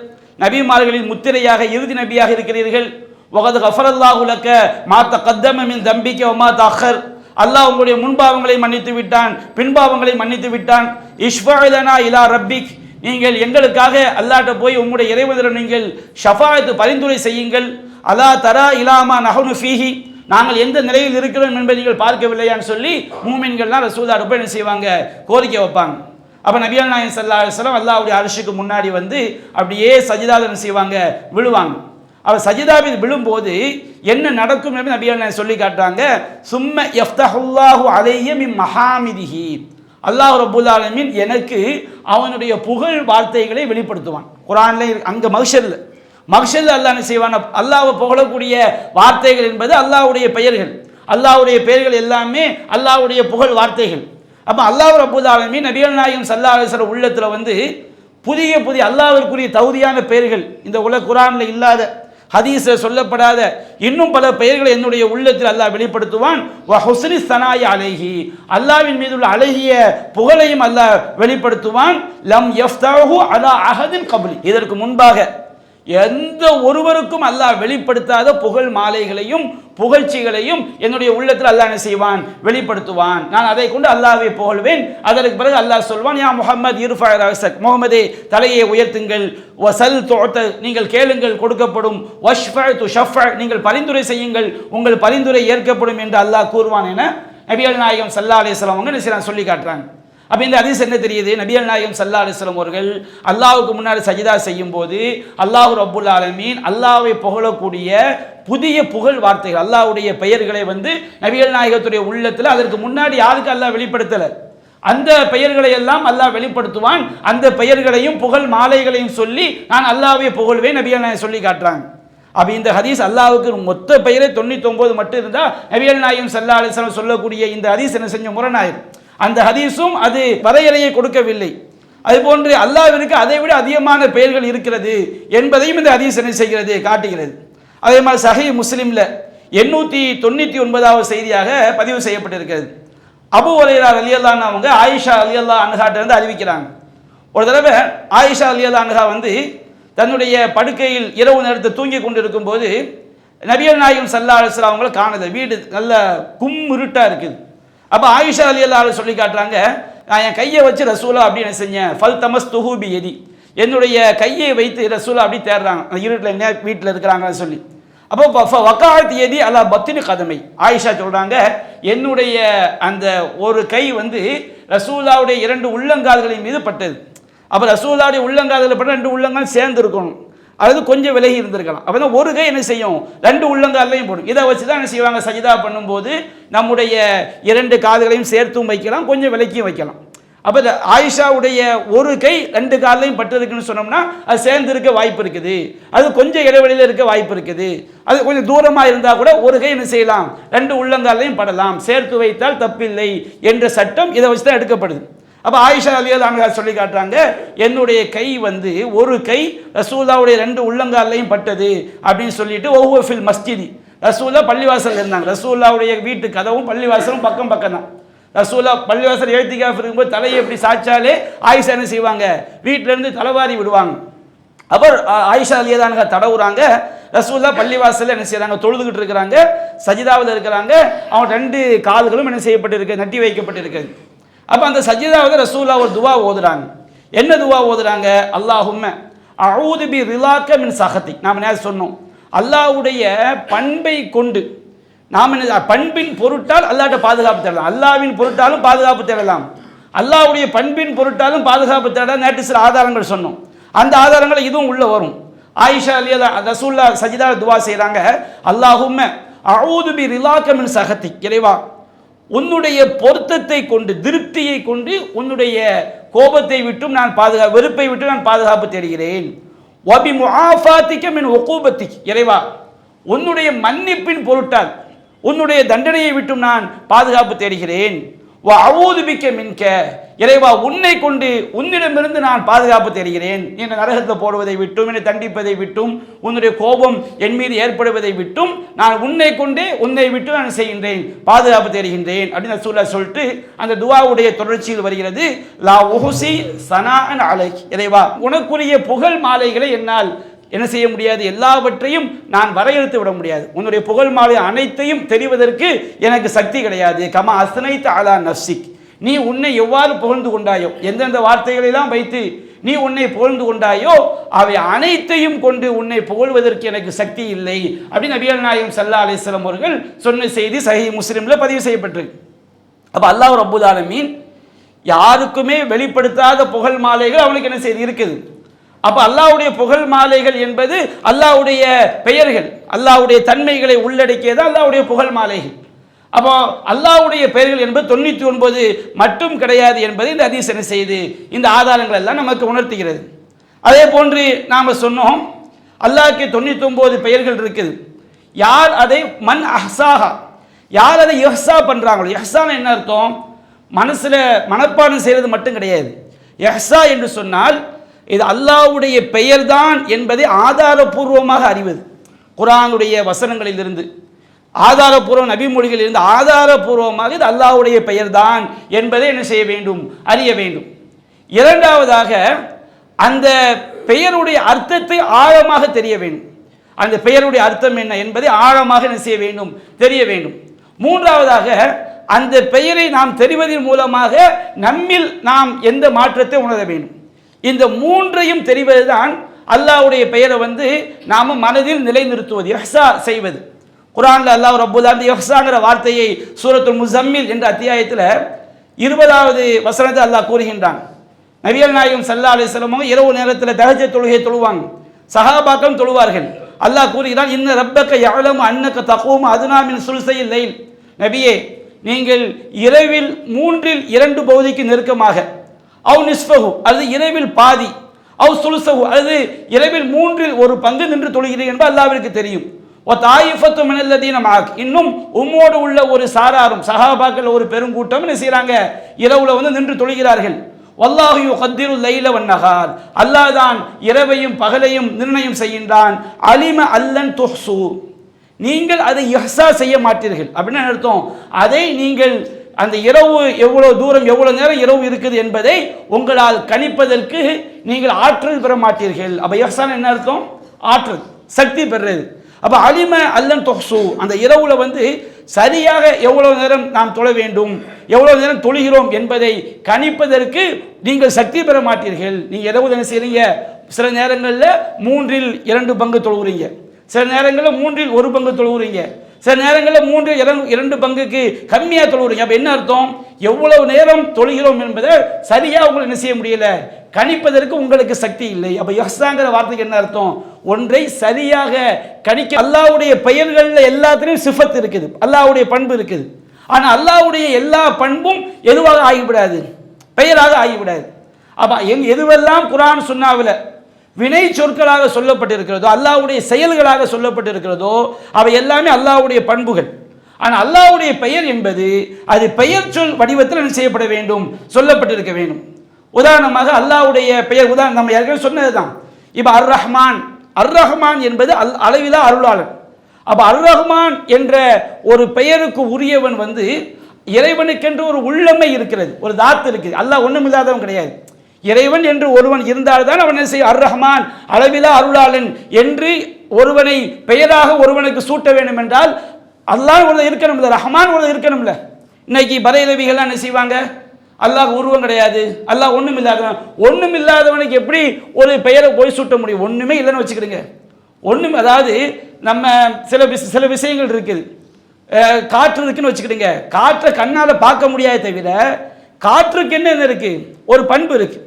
நபிமார்களின் முத்திரையாக இறுதி நபியாக இருக்கிறீர்கள். வகத் கஃபரல்லாஹு லக மா தகத்தம மின் தம்பிக வ மா தஅக்கர், அல்லாஹ் உங்களுடைய முன்பாவங்களை மன்னித்து விட்டான், பின்பாவங்களை மன்னித்து விட்டான். இஷ்ஃபஅலனா இலா ரப்பிக், நீங்கள் எங்களுக்காக அல்லாஹ்ட்ட போய் உங்களுடைய இறைவனிடம் நீங்கள் ஷஃபாஅத் பரிந்துரை செய்யுங்கள். அலா தரா இலாமா நஹனு ஃபீஹி, நாங்கள் எந்த நிலையில் இருக்கிறோம் என்பதை நீங்கள் பார்க்கவில்லையான்னு சொல்லி மூமின்கள்லாம் ரசூலுல்லாஹ் போய் என்ன செய்வாங்க, கோரிக்கை வைப்பாங்க. அப்போ நபிகள் நாயகம் ஸல்லல்லாஹு அலைஹி வஸல்லம் அல்லாஹ்வுடைய அர்ஷுக்கு முன்னாடி வந்து அப்படியே சஜிதாவில் என்ன செய்வாங்க, விழுவாங்க. அவர் சஜிதாவில் விழும்போது என்ன நடக்கும் என்று நபிகள் நாயகம் சொல்லி காட்டுறாங்க. சும்ம யஃப்தஹுல்லாஹு அலைய மின் மஹாமிதிஹி, அல்லாஹ் ரப்பல் ஆலமீன் எனக்கு அவனுடைய புகழ் வார்த்தைகளை வெளிப்படுத்துவான். குர்ஆன்ல அங்கே மஹ்ஷர்ல அல்லாஹ் என்ன செய்வான், அல்லாஹ்வை புகழக்கூடிய வார்த்தைகள் என்பது அல்லாஹ்வுடைய பெயர்கள், அல்லாஹ்வுடைய பெயர்கள் எல்லாமே அல்லாஹ்வுடைய புகழ் வார்த்தைகள். அப்போ அல்லாஹ் ரப்பல் ஆலமீன் நபிகள் நாயகம் ஸல்லல்லாஹு அலைஹி வஸல்லம் உள்ளத்தில் வந்து புதிய புதிய அல்லாஹ்விற்குரிய தகுதியான பெயர்கள், இந்த குர்ஆன்ல இல்லாத ஹதீஸில் சொல்லப்படாத இன்னும் பல பெயர்களை என்னுடைய உள்ளத்தில் அல்லாஹ் வெளிப்படுத்துவான். வ ஹுஸ்னி ஸனாய் அலைஹி, அல்லாஹ்வின் மீது உள்ள அழகிய புகழையும் அல்லாஹ் வெளிப்படுத்துவான். லம் யஃப்தஹு அலா அஹதின் கப்லி, இதற்கு முன்பாக எந்த ஒருவருக்கும் அல்லாஹ் வெளிப்படுத்தாத புகழ் மாலைகளையும் புகழ்ச்சிகளையும் என்னுடைய உள்ளத்தில் அல்லாஹ் என்ன செய்வான், வெளிப்படுத்துவான். நான் அதை கொண்டு அல்லாஹ்வை புகழ்வேன். அதற்கு பிறகு அல்லாஹ் சொல்வான், யா முஹம்மத் இர்ஃபா ரஸக், முஹம்மதே தலையை உயர்த்துங்கள். வஸல் துஅத, நீங்கள் கேளுங்கள் கொடுக்கப்படும். வஷ்ஃபா துஷஃபா, நீங்கள் பரிந்துரை செய்யுங்கள், உங்கள் பரிந்துரை ஏற்கப்படும் என்று அல்லாஹ் கூறுவான் என நபிகள் நாயகம் ஸல்லல்லாஹு அலைஹி வஸல்லம் அவங்க என்ன சொல்லி காட்டுறாங்க. அப்போ இந்த ஹதீஸ் என்ன தெரியுது, நபிகள் நாயகம் ஸல்லல்லாஹு அலைஹி வஸல்லம் அவர்கள் அல்லாஹ்வுக்கு முன்னாடி சஜிதா செய்யும் போது அல்லாஹ் ரப்பல் ஆலமீன் அல்லாஹ்வை புகழக்கூடிய புதிய புகழ் வார்த்தைகள், அல்லாஹ்வுடைய பெயர்களை வந்து நபிகள் நாயகத்துடைய உள்ளத்தில் அதற்கு முன்னாடி யாருக்கு அல்லாஹ் வெளிப்படுத்தலை, அந்த பெயர்களை எல்லாம் அல்லாஹ் வெளிப்படுத்துவான். அந்த பெயர்களையும் புகழ் மாலைகளையும் சொல்லி நான் அல்லாஹ்வை புகழ்வேன் நபிகள் நாயகம் சொல்லி காட்டுறாங்க. அப்போ இந்த ஹதீஸ் அல்லாஹ்வுக்கு மொத்த பெயரே 99 மட்டும் இருந்தால் நபிகள் நாயகம் ஸல்லல்லாஹு அலைஹி வஸல்லம் சொல்லக்கூடிய இந்த ஹதீஸ் என்ன செஞ்ச முரணாயிரும். அந்த ஹதீஸும் அது வரையறையை கொடுக்கவில்லை. அதுபோன்று அல்லாஹ்விற்கு அதை விட அதிகமான பெயர்கள் இருக்கிறது என்பதையும் இந்த ஹதீஸ் என்ன செய்கிறது, காட்டுகிறது. அதே மாதிரி சஹீஹ் முஸ்லிம்ல 899வது செய்தியாக பதிவு செய்யப்பட்டிருக்கிறது. அபூ ஹுரைரா ரலியல்லாஹு அன்ஹு அவங்க ஆயிஷா ரலியல்லாஹு அன்ஹாட்ட இருந்து அறிவிக்கிறாங்க. ஒரு தடவை ஆயிஷா ரலியல்லாஹு அன்ஹா வந்து தன்னுடைய படுக்கையில் இரவு நேரத்தில் தூங்கி கொண்டிருக்கும் போது நபிகள் நாயகம் ஸல்லல்லாஹு அலைஹி வஸல்லம் அவங்கள காணுது. வீடு நல்ல இருட்டா இருக்குது. அப்போ ஆயிஷா ரலியல்லாஹு அன்ஹா சொல்லி காட்டுறாங்க, நான் என் கையை வச்சு ரசூலா அப்படின்னு செஞ்சேன். ஃபல் தமஸ் துஹூபி எதி, என்னுடைய கையை வைத்து ரசூலா அப்படி தேடுறாங்க, இருட்டில் என்ன வீட்டில் இருக்கிறாங்கன்னு சொல்லி. அப்போ வக்காத் எதி அல்லா பத்தினி கதமை, ஆயிஷா சொல்கிறாங்க என்னுடைய அந்த ஒரு கை வந்து ரசூலாவுடைய 2 உள்ளங்கால்களின் மீது பட்டது. அப்போ ரசூலாவுடைய உள்ளங்கால்களில் பட்ட 2 உள்ளங்கால் சேர்ந்து இருக்கணும், அது கொஞ்சம் விலகி இருந்திருக்கலாம். அப்போ ஒரு கை என்ன செய்யும், 2 உள்ளங்காலையும் போடும். இதை வச்சு தான் என்ன செய்வாங்க, சஜிதா பண்ணும்போது நம்முடைய 2 காதுகளையும் சேர்த்தும் வைக்கலாம், கொஞ்சம் விலக்கியும் வைக்கலாம். அப்போ ஆயிஷாவுடைய ஒரு கை 2 காலையும் பட்டிருக்குன்னு சொன்னோம்னா அது சேர்ந்து இருக்க வாய்ப்பு இருக்குது, அது கொஞ்சம் இடைவெளியில் இருக்க வாய்ப்பு இருக்குது. அது கொஞ்சம் தூரமாக இருந்தால் கூட ஒரு கை என்ன செய்யலாம், 2 உள்ளங்காலையும் படலாம், சேர்த்து வைத்தால் தப்பில்லை என்ற சட்டம் இதை வச்சு தான் எடுக்கப்படுது. அப்போ ஆயிஷா ரலியல்லாஹு அன்ஹா சொல்லி காட்டுறாங்க, என்னுடைய கை வந்து ஒரு கை ரசூலுல்லாஹ்வுடைய 2 உள்ளங்காலையும் பட்டது அப்படின்னு சொல்லிட்டு ஒவ்வொரு ஃபில் மஸ்ஜிதி, ரசூலுல்லாஹ் பள்ளிவாசல் இருந்தாங்க. ரசூலுல்லாஹ்வுடைய வீட்டு கதவும் பள்ளிவாசலும் பக்கம் பக்கம் தான். ரசூலுல்லாஹ் பள்ளிவாசல் எழுத்திக்காஃப் இருக்கும்போது தலையை எப்படி சாய்ச்சாலே ஆயிஷா என்ன செய்வாங்க, வீட்டிலேருந்து தலைவாரி விடுவாங்க. அப்புறம் ஆயிஷா ரலியல்லாஹு அன்ஹா தடவுறாங்க. ரசூலுல்லாஹ் பள்ளிவாசலில் என்ன செய்கிறாங்க, தொழுதுகிட்டு இருக்கிறாங்க, சஜிதாவில் இருக்கிறாங்க. அவங்க 2 கால்களும் என்ன செய்யப்பட்டிருக்கு, நட்டி வைக்கப்பட்டிருக்கு. அப்போ அந்த சஜிதாவில் ரசூலுல்லாஹ் ஒரு துவா ஓதுறாங்க. என்ன துவா ஓதுறாங்க, அல்லாஹும்ம அஊது பி ரிலாக்க மின் சஹதி. நாம் என்ன சொன்னோம், அல்லாஹ்வுடைய பண்பை கொண்டு நாம் என்ன பண்பின் பொருட்டால் அல்லாஹ்ட்ட பாதுகாப்பு தேடலாம், அல்லாஹ்வின் பொருட்டாலும் பாதுகாப்பு தேடலாம், அல்லாஹ்வுடைய பண்பின் பொருட்டாலும் பாதுகாப்பு தேடலாம். நேற்று சில ஆதாரங்கள் சொன்னோம், அந்த ஆதாரங்கள் இதுவும் உள்ள வரும். ஆயிஷா ரசூலுல்லாஹ் சஜிதா துவா செய்கிறாங்க, அல்லாஹும்ம அஊது பி ரிலாக்க மின் சஹதி, இறைவா உன்னுடைய பொருத்தத்தை கொண்டு திருப்தியை கொண்டு உன்னுடைய கோபத்தை விட்டும் நான் வெறுப்பை விட்டு நான் பாதுகாப்பு தேடுகிறேன். வபி முஆஃபாத்திக மின் உகூபத்திக், இறைவா உன்னுடைய மன்னிப்பின் பொருட்டால் உன்னுடைய தண்டனையை விட்டும் நான் பாதுகாப்பு தேடுகிறேன். வ அஊது பிக்க மின்க, இறைவா உன்னை கொண்டு உன்னிடமிருந்து நான் பாதுகாப்பு தேடுகிறேன். என்னை நரகத்தை போடுவதை விட்டும் என்னை தண்டிப்பதை விட்டும் உன்னுடைய கோபம் என் மீது ஏற்படுவதை விட்டும் நான் உன்னை கொண்டு உன்னை விட்டு நான் செய்கின்றேன், பாதுகாப்பு தேடுகின்றேன் அப்படின்னு ரசூலுல்லாஹ் சொல்லிட்டு அந்த துஆவுடைய தொடர்ச்சியில் வருகிறது, லா உஹ்ஸி ஸனாஅன் அலைக், இறைவா உனக்குரிய புகழ் மாலைகளை என்னால் என்ன செய்ய முடியாது, எல்லாவற்றையும் நான் வரையறுத்து விட முடியாது, உன்னுடைய புகழ் மாலை அனைத்தையும் தெரிவதற்கு எனக்கு சக்தி கிடையாது. கமா அஸ்னைத அலா நஃப்ஸிக், நீ உன்னை எவ்வாறு புகழ்ந்து கொண்டாயோ, எந்தெந்த வார்த்தைகளெல்லாம் வைத்து நீ உன்னை புகழ்ந்து கொண்டாயோ அவை அனைத்தையும் கொண்டு உன்னை புகழ்வதற்கு எனக்கு சக்தி இல்லை அப்படின்னு நபிகள் நாயகம் ஸல்லல்லாஹு அலைஹி வஸல்லம் அவர்கள் சொன்ன செய்தி சஹீஹ் முஸ்லிம்ல பதிவு செய்யப்பட்டிருக்கு. அப்ப அல்லாஹ் ரப்பல் ஆலமீன் யாருக்குமே வெளிப்படுத்தாத புகழ் மாலைகள் அவனுக்கு என்ன செய்து இருக்குது. அப்ப அல்லாஹ்வுடைய புகழ் மாலைகள் என்பது அல்லாஹ்வுடைய பெயர்கள், அல்லாஹ்வுடைய தன்மைகளை உள்ளடக்கியது அல்லாஹ்வுடைய புகழ் மாலைகள். அப்போ அல்லாஹ்வுடைய பெயர்கள் என்பது 99 மட்டும் கிடையாது என்பதை இந்த ஹதீஸ் என்ன செய்து இந்த ஆதாரங்கள் எல்லாம் நமக்கு உணர்த்துகிறது. அதே போன்று நாம் சொன்னோம், அல்லாஹ்க்கு 99 பெயர்கள் இருக்குது. யார் அதை மன் அஹ்சாஹா, யார் அதை இஹ்ஸா பண்றாங்களோ, இஹ்ஸான என்ன அர்த்தம், மனசுல மனப்பாடம் செய்வது மட்டும் கிடையாது. இஹ்ஸா என்று சொன்னால் இது அல்லாஹ்வுடைய பெயர்தான் என்பதை ஆதாரபூர்வமாக அறிவது, குர்ஆனுடைய வசனங்களிலிருந்து ஆதாரபூர்வ நபிமொழிகளிலிருந்து ஆதாரபூர்வமாக இது அல்லாஹ்வுடைய பெயர்தான் என்பதை என்ன செய்ய வேண்டும், அறிய வேண்டும். இரண்டாவதாக அந்த பெயருடைய அர்த்தத்தை ஆழமாக தெரிய வேண்டும், அந்த பெயருடைய அர்த்தம் என்ன என்பதை ஆழமாக என்ன செய்ய வேண்டும், தெரிய வேண்டும். மூன்றாவதாக அந்த பெயரை நாம் தெரிவதன் மூலமாக நம்மில் நாம் எந்த மாற்றத்தை உணர வேண்டும். இந்த மூன்றையும் தெரிவதுதான் அல்லாஹ்வுடைய பெயரை நாம மனதில் நிலைநிறுத்துவது, இஹ்ஸா செய்வது. குர்ஆன்ல அல்லாஹ் ரப்பல் ஆலமீன் இஹ்ஸாங்கிற வார்த்தையை சூரத்துல் முஸம்மில் என்ற அத்தியாயத்தில் 20வது வசனத்தை அல்லாஹ் கூறுகின்றான். நபிகள் நாயகம் ஸல்லல்லாஹு அலைஹி வஸல்லம் இரவு நேரத்தில் தஹஜ்ஜத் தொழுகை தொழுவாங்க, சஹாபாக்கள் தொழுவார்கள். அல்லாஹ் கூறுகிறான், இன்ன ரப்பக யஅலமு அன்னக தகூமு அதுனா மின் சுல்ஸைல் லைல், நபியே நீங்கள் இரவில் 3/2 பகுதிக்கு நெருக்கமாக, அவ் நிஸ்ஃபஹு அது இரவில் பாதி, அவ் சுலுஸஹு அது இரவில் 3/1 நின்று தொழுகிறீர்கள் என்பது அல்லாஹ்விற்கு தெரியும். ஒ தாயிஃபத்து மினல்லதீன மஅக், இன்னும் உம்மோடு உள்ள ஒரு சாராரும் சஹாபாக்கள் ஒரு பெருங்கூட்டம் என்ன செய்றாங்க, இரவுல நின்று தொழுகிறார்கள். வல்லாஹு யுகத்திரு லைல வன்னஹார், அல்லாஹ் தான் இரவையும் பகலையும் நிர்ணயம் செய்கின்றான். அலிம அல்லன் துஹ்சு, நீங்கள் அதை இஹ்ஸா செய்ய மாட்டீர்கள் அப்படின்னு அர்த்தம். அதை நீங்கள் அந்த இரவு எவ்வளவு தூரம் எவ்வளவு நேரம் இரவு இருக்குது என்பதை உங்களால் கணிப்பதற்கு நீங்கள் ஆற்றல் பெற மாட்டீர்கள். அப்ப இஹ்ஸான் என்ன அர்த்தம், ஆற்றல், சக்தி பெறுறது. அப்ப அலிம அல்லன் தொஹ்சு, அந்த இரவுல சரியாக எவ்வளவு நேரம் நாம் தொழ வேண்டும், எவ்வளவு நேரம் தொழுகிறோம் என்பதை கணிப்பதற்கு நீங்கள் சக்தி பெற மாட்டீர்கள். நீங்க இரவு என்ன செய்றீங்க, சில நேரங்களில் 3/2 தொழுகிறீங்க, சில நேரங்களில் 3/1 தொழுகிறீங்க, சில நேரங்களில் 3/2 கம்மியாக தொழுகிறீங்க. அப்போ என்ன அர்த்தம், எவ்வளவு நேரம் தொழுகிறோம் என்பதை சரியாக உங்களுக்கு என்ன செய்ய முடியல, கணிப்பதற்கு உங்களுக்கு சக்தி இல்லை. அப்போ இஹ்ஸாங்கிற வார்த்தைக்கு என்ன அர்த்தம், ஒன்றை சரியாக கணிக்க. அல்லாஹ்வுடைய பெயர்களில் எல்லாத்திலையும் சிஃபத் இருக்குது, அல்லாஹ்வுடைய பண்பு இருக்குது. ஆனால் அல்லாஹ்வுடைய எல்லா பண்பும் எதுவாக ஆகிவிடாது, பெயராக ஆகிவிடாது. அப்போ எதுவெல்லாம் குர்ஆன் சுன்னாவில் வினை சொற்களாக சொல்லப்பட்டிருக்கிறதோ, அல்லாஹ்வுடைய செயல்களாக சொல்லப்பட்டிருக்கிறதோ, அவை எல்லாமே அல்லாஹ்வுடைய பண்புகள். ஆனால் அல்லாஹ்வுடைய பெயர் என்பது அது பெயர் சொல் வடிவத்தில் என்ன செய்யப்பட வேண்டும், சொல்லப்பட்டிருக்க வேண்டும். உதாரணமாக அல்லாஹ்வுடைய பெயர், உதாரணம் நம்ம ஏற்கனவே சொன்னதுதான். இப்போ அர் ரஹ்மான், அர் ரஹ்மான் என்பது அளவிலா அருளாளன். அப்போ அர் ரஹ்மான் என்ற ஒரு பெயருக்கு உரியவன் இறைவனுக்கென்று ஒரு உள்ளமை இருக்கிறது, ஒரு தாத்து இருக்குது. அல்லாஹ் ஒன்றும் இல்லாதவன் கிடையாது. இறைவன் என்று ஒருவன் இருந்தால்தான் அவன் என்ன செய்ய, அர் ரஹ்மான் அளவிலா அருளாளன் என்று ஒருவனை பெயராக ஒருவனுக்கு சூட்ட வேண்டும் என்றால் அல்லாஹ் ஒருவர் இருக்கணும்ல, ரஹ்மான் ஒருவர் இருக்கணும்ல. இன்னைக்கு பறையரவிகள்லாம் என்ன செய்வாங்க, அல்லாஹ் உருவம் கிடையாது, அல்லாஹ் ஒன்றும் இல்லாதவன். ஒன்றும் இல்லாதவனுக்கு எப்படி ஒரு பெயரை போய் சுட்ட முடியும்? ஒன்றுமே இல்லைன்னு வச்சுக்கிடுங்க. ஒன்றும், அதாவது நம்ம சில விஷயங்கள் இருக்குது. காற்று இருக்குன்னு வச்சுக்கிடுங்க. காற்றை கண்ணால் பார்க்க முடியாத தவிர காற்றுக்கு என்ன இருக்கு? ஒரு பண்பு இருக்கு.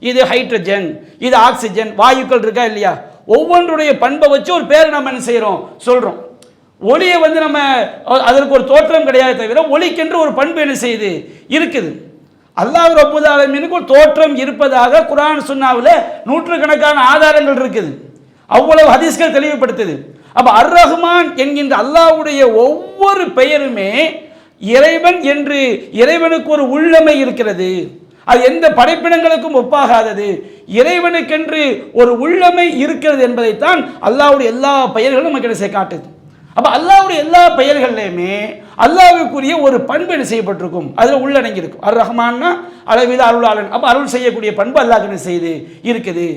இது ஹைட்ரஜன், இது ஆக்சிஜன், வாயுக்கள் இருக்கா இல்லையா? ஒவ்வொன்றுடைய பண்பை வச்சு ஒரு பேரை நம்ம என்ன செய்கிறோம், சொல்கிறோம். ஒளியை வந்து நம்ம அதற்கு ஒரு தோற்றம் கிடையாது தவிர ஒளிக்கென்று ஒரு பண்பு என்ன செய்யுது, இருக்குது. அல்லாஹ் ரப்பல் ஆலமீனுக்கு ஒரு தோற்றம் இருப்பதாக குர்ஆன் சுன்னாவில் நூற்றுக்கணக்கான ஆதாரங்கள் இருக்குது. அவ்வளவு ஹதீஸ்கள் தெளிவுபடுத்துது. அப்ப அர் ரஹ்மான் என்கின்ற அல்லாஹ்வுடைய ஒவ்வொரு பெயருமே இறைவன் என்று, இறைவனுக்கு ஒரு உள்ளமை இருக்கிறது. அது எந்த படைப்பினங்களுக்கும் ஒப்பாகாதது. இறைவனுக்கென்று ஒரு உள்ளமை இருக்கிறது என்பதைத்தான் அல்லாஹ்வுடைய எல்லா பெயர்களும் நமக்கு என்ன காட்டுது. அப்ப அல்லாஹ்வுடைய எல்லா பெயர்கள்லையுமே அல்லாஹ்வுக்குரிய ஒரு பண்பு என்ன செய்யப்பட்டிருக்கும், அதில் உள்ளடங்கி இருக்கும். அர் ரஹ்மான்னா அளவில அருளாளன். அப்ப அருள் செய்யக்கூடிய பண்பு அல்லாஹ்க்கு என்ன செய்து இருக்குது.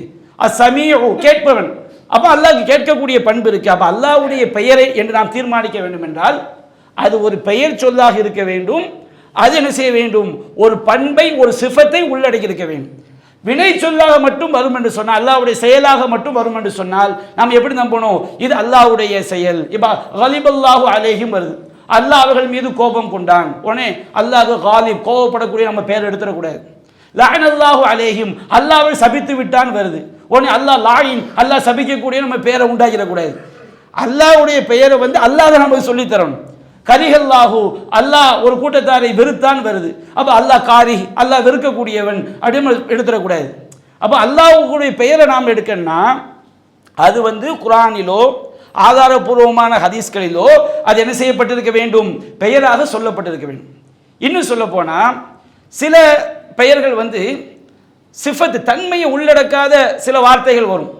அஸ்ஸமீஉ, கேட்பவன். அப்ப அல்லாஹ்க்கு கேட்கக்கூடிய பண்பு இருக்கு. அப்ப அல்லாஹ்வுடைய பெயரை என்று நாம் தீர்மானிக்க வேண்டும் என்றால் அது ஒரு பெயர் சொல்லாக இருக்க வேண்டும். அது என்ன செய்ய வேண்டும், ஒரு பண்பை, ஒரு சிஃபத்தை உள்ளடக்கி இருக்க வேண்டும். வினை சொல்லாக மட்டும் வரும் என்று சொன்னால், அல்லாஹ்வுடைய செயலாக மட்டும் வரும் என்று சொன்னால் நாம் எப்படி நம்பணும், இது அல்லாஹ்வுடைய செயல். இப்ப கலிபல்லாஹு அலைஹிம் வருது, அல்லாஹ் அவர்கள் மீது கோபம் கொண்டான். உடனே அல்லாஹ் காலிப், கோபப்படக்கூடிய நம்ம பேர் எடுத்துடக்கூடாது. லஅனல்லாஹு அலைஹிம், அல்லாஹ்வை சபித்து விட்டான் வருது. உடனே அல்லாஹ் லாயின், அல்லாஹ் சபிக்கக்கூடிய நம்ம பேரை உண்டாக்கிடக்கூடாது. அல்லாஹ்வுடைய பெயரை வந்து அல்லாஹ் தான் நமக்கு சொல்லித் தரணும். கரிஹல்லாஹு, அல்லாஹ் ஒரு கூட்டத்தாரை வெறுத்தான் வருது. அப்ப அல்லாஹ் காரி, அல்லாஹ் வெறுக்கக்கூடியவன் அப்படின்னு எடுத்துடக்கூடாது. அப்ப அல்லாஹ்வுடைய பெயரை நாம் எடுக்கணும்னா அது வந்து குர்ஆனிலோ ஆதாரபூர்வமான ஹதீஸ்களிலோ அது என்ன செய்யப்பட்டிருக்க வேண்டும், பெயராக சொல்லப்பட்டிருக்க வேண்டும். இன்னும் சொல்ல போனா சில பெயர்கள் வந்து சிஃபத், தன்மையை உள்ளடக்காத சில வார்த்தைகள் வரும்.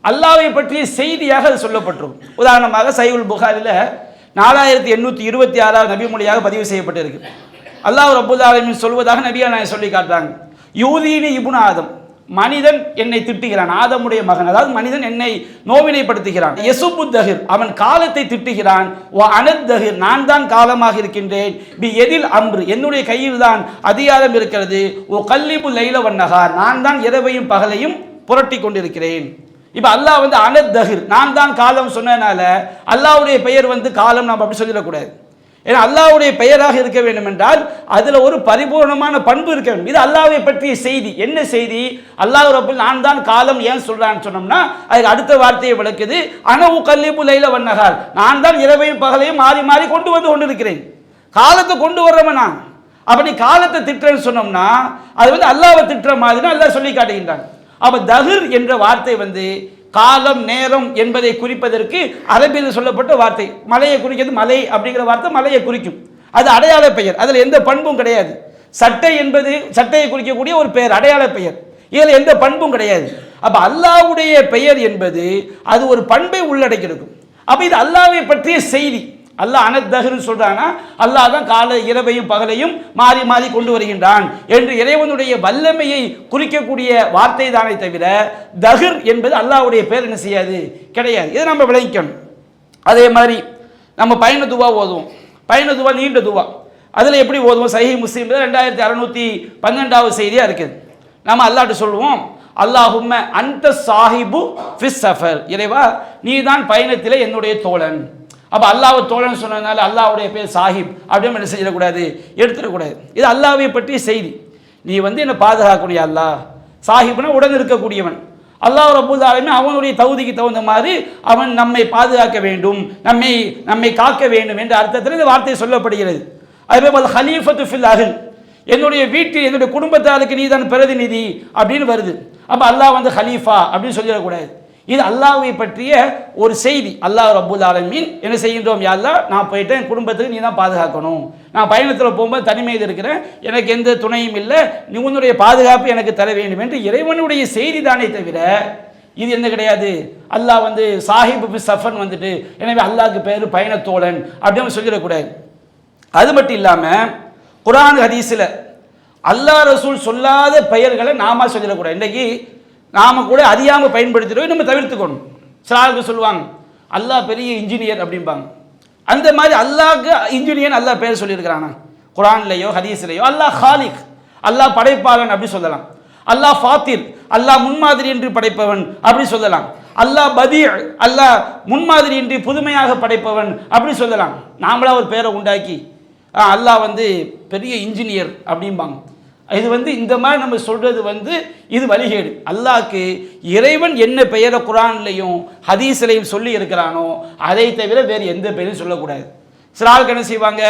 அல்லாஹ்வை பற்றிய செய்தியாக அது சொல்லப்பட்டிருக்கும். உதாரணமாக சஹீஹுல் புகாரில 4826 நபி மொழியாக பதிவு செய்யப்பட்டிருக்கு. அல்லாஹ் ரப்பல் ஆலமீன் சொல்வதாக நபியா நாயகம் சொல்லி காட்டுறாங்க. யூதீனி இப்னு ஆதம், மனிதன் என்னை திட்டுகிறான், ஆதமுடைய மகன், அதாவது மனிதன் என்னை நோவினைப்படுத்துகிறான். யசுபு தஹிர், அவன் காலத்தை திட்டுகிறான். வ அனத் தஹிர், நான் தான் காலமாக இருக்கின்றேன். பி எதில் அம்ரு, என்னுடைய கையில் தான் அதிகாரம் இருக்கிறது. ஓ கல்லிபு லைல வன்னஹார், நான் தான் இரவையும் பகலையும் புரட்டி கொண்டிருக்கிறேன். இப்ப அல்லாஹ் வந்து அனத் தஹிர், நான் தான் காலம் சொன்னதுனால அல்லாஹ்வுடைய பெயர் வந்து காலம் நாம் அப்படி சொல்லிடக்கூடாது. ஏன்னா அல்லாஹ்வுடைய பெயராக இருக்க வேண்டும் என்றால் அதுல ஒரு பரிபூர்ணமான பண்பு இருக்க வேண்டும். இது அல்லாஹ்வை பற்றிய செய்தி. என்ன செய்தி, அல்லாஹ் ரப்பல் நான் தான் காலம் ஏன் சொல்றான்னு சொன்னோம்னா அதுக்கு அடுத்த வார்த்தையை விளக்குது. அனவு கல்லிபு லைல வன்னஹார், நான் தான் இரவையும் பகலையும் மாறி மாறி கொண்டு வந்து கொண்டிருக்கிறேன். காலத்தை கொண்டு வர்றவன் நான். அப்ப நீ காலத்தை திட்டுறேன்னு சொன்னோம்னா அது வந்து அல்லாஹ்வை திட்டுற மாதிரி அல்லாஹ் சொல்லி காட்டுகின்றான். அப்ப தஹிர் என்ற வார்த்தை வந்து காலம், நேரம் என்பதை குறிப்பதற்கு அரபியில் சொல்லப்பட்ட வார்த்தை. மலையை குறிக்கிறது, மலை அப்படிங்கிற வார்த்தை மலையை குறிக்கும். அது அடையாள பெயர், அதில் எந்த பண்பும் கிடையாது. சட்டை என்பது சட்டையை குறிக்கக்கூடிய ஒரு பெயர், அடையாள பெயர். இதில் எந்த பண்பும் கிடையாது. அப்ப அல்லாஹ்வுடைய பெயர் என்பது அது ஒரு பண்பை உள்ளடக்கியிருக்கும். அப்ப இது அல்லாஹ்வை பற்றிய செய்தி. அல்லாஹ் அனத் தஹிர்னு சொல்றானா அல்லாஹ் தான் கால இரவையும் பகலையும் மாறி மாறி கொண்டு வருகின்றான் என்று இறைவனுடைய வல்லமையை குறிக்கக்கூடிய வார்த்தை தானே தவிர தஹிர் என்பது அல்லாஹ்வுடைய பேர் என்ன செய்யாது, கிடையாது. இதை நம்ம விளங்கிக்கணும். அதே மாதிரி நம்ம பயண துவா ஓதுவோம். பயண துவா நீண்ட துவா. அதில் எப்படி ஓதுவோம், சஹீஹ் முஸ்லிம் 2612 செய்தியாக இருக்குது. நம்ம அல்லாஹ்ட்ட சொல்லுவோம், அல்லாஹும்ம அன்த சாஹிபு ஃபிஸ் சஃபர், இறைவா நீ தான் பயணத்திலே என்னுடைய தோழன். அப்போ அல்லாஹ் தோழன் சொன்னதுனால அல்லாஹ்வுடைய பேர் சாஹிப் அப்படின்னு என்ன செஞ்சிடக்கூடாது, எடுத்துடக்கூடாது. இது அல்லாஹ்வை பற்றிய செய்தி. நீ வந்து என்னை பாதுகாக்கக்கூடிய அல்லாஹ், சாஹிப்னா உடன் இருக்கக்கூடியவன். அல்லாஹ் ரப்பல் ஆலமீன் அவனுடைய தகுதிக்கு தகுந்த மாதிரி அவன் நம்மை பாதுகாக்க வேண்டும், நம்மை காக்க வேண்டும் என்ற அர்த்தத்தில் இந்த வார்த்தை சொல்லப்படுகிறது. அதேபோல் ஹலீஃபத்து ஃபில் அஹ்ல், என்னுடைய வீட்டில் என்னுடைய குடும்பத்தாருக்கு நீ தான் பிரதிநிதி அப்படின்னு வருது. அப்போ அல்லாஹ் வந்து ஹலீஃபா அப்படின்னு சொல்லிடக்கூடாது. இது அல்லாஹ்வை பற்றிய ஒரு செய்தி. அல்லாஹ் ரப்பல் ஆலமீன் என்ன செய்கின்றோம், யா அல்லாஹ் நான் போயிட்டேன், என் குடும்பத்துக்கு நீ தான் பாதுகாக்கணும், நான் பயணத்தில் போகும்போது தனிமையில் இருக்கிறேன், எனக்கு எந்த துணையும் இல்லை, நீ உன்னுடைய பாதுகாப்பு எனக்கு தர வேண்டும் என்று இறைவனுடைய செய்தி தானே தவிர இது என்ன கிடையாது. அல்லாஹ் வந்து சாஹிப் சஃபன் வந்துட்டு எனவே அல்லாஹ்க்கு பேர் பயணத்தோழன் அப்படின்னு சொல்லிடக்கூடாது. அது மட்டும் இல்லாமல் குர்ஆன் ஹதீஸில் அல்லாஹ் ரசூல் சொல்லாத பெயர்களை நாம சொல்லிடக்கூடாது. இன்றைக்கி நாம் கூட அறியாமல் பயன்படுத்திடுவோம், நம்ம தவிர்த்துக்கணும். சில ஆளுக்கு சொல்லுவாங்க அல்லாஹ் பெரிய இன்ஜினியர் அப்படிம்பாங்க. அந்த மாதிரி அல்லாஹ்க்கு இன்ஜினியர் அல்லாஹ் பேர் சொல்லியிருக்கிறானா குர்ஆன்லையோ ஹதீஸ்லையோ? அல்லாஹ் ஹாலிக், அல்லாஹ் படைப்பாளன் அப்படி சொல்லலாம். அல்லாஹ் ஃபாத்திர், அல்லாஹ் முன்மாதிரி என்று படைப்பவன் அப்படி சொல்லலாம். அல்லாஹ் பதி, அல்லாஹ் முன்மாதிரி என்று புதுமையாக படைப்பவன் அப்படி சொல்லலாம். நாமளா ஒரு பேரை உண்டாக்கி அல்லாஹ் வந்து பெரிய இன்ஜினியர் அப்படிம்பாங்க. இது வந்து இந்த மாதிரி நம்ம சொல்றது வந்து இது வழிகேடு. அல்லாஹ்க்கு இறைவன் என்ன பெயரை குர்ஆன்லையும் ஹதீஸ்லையும் சொல்லி இருக்கிறானோ அதை தவிர வேறு எந்த பெயரையும் சொல்லக்கூடாது. சில ஆளுக்கு என்ன செய்வாங்க,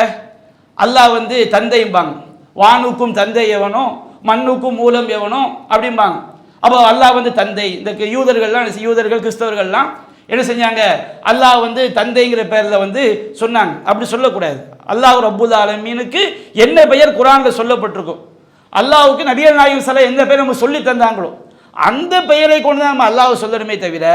அல்லாஹ் வந்து தந்தைம்பாங்க, வானுக்கும் தந்தை எவனோ மண்ணுக்கும் மூலம் எவனோ அப்படிம்பாங்க. அப்போ அல்லாஹ் வந்து தந்தை. இந்த யூதர்கள்லாம் யூதர்கள் கிறிஸ்தவர்கள்லாம் என்ன செஞ்சாங்க, அல்லாஹ் வந்து தந்தைங்கிற பெயரில் வந்து சொன்னாங்க. அப்படி சொல்லக்கூடாது. அல்லாஹ் ரப்புல் ஆலமீனுக்கு என்ன பெயர் குர்ஆனில் சொல்லப்பட்டிருக்கும், அல்லாஹ்வுக்கு நபிகள் நாயகம் ஸல்லல்லாஹு எந்த பெயரை நம்ம சொல்லி தந்தாங்களோ அந்த பெயரை கொண்டு தான் நம்ம அல்லாஹ் சொல்லணுமே தவிர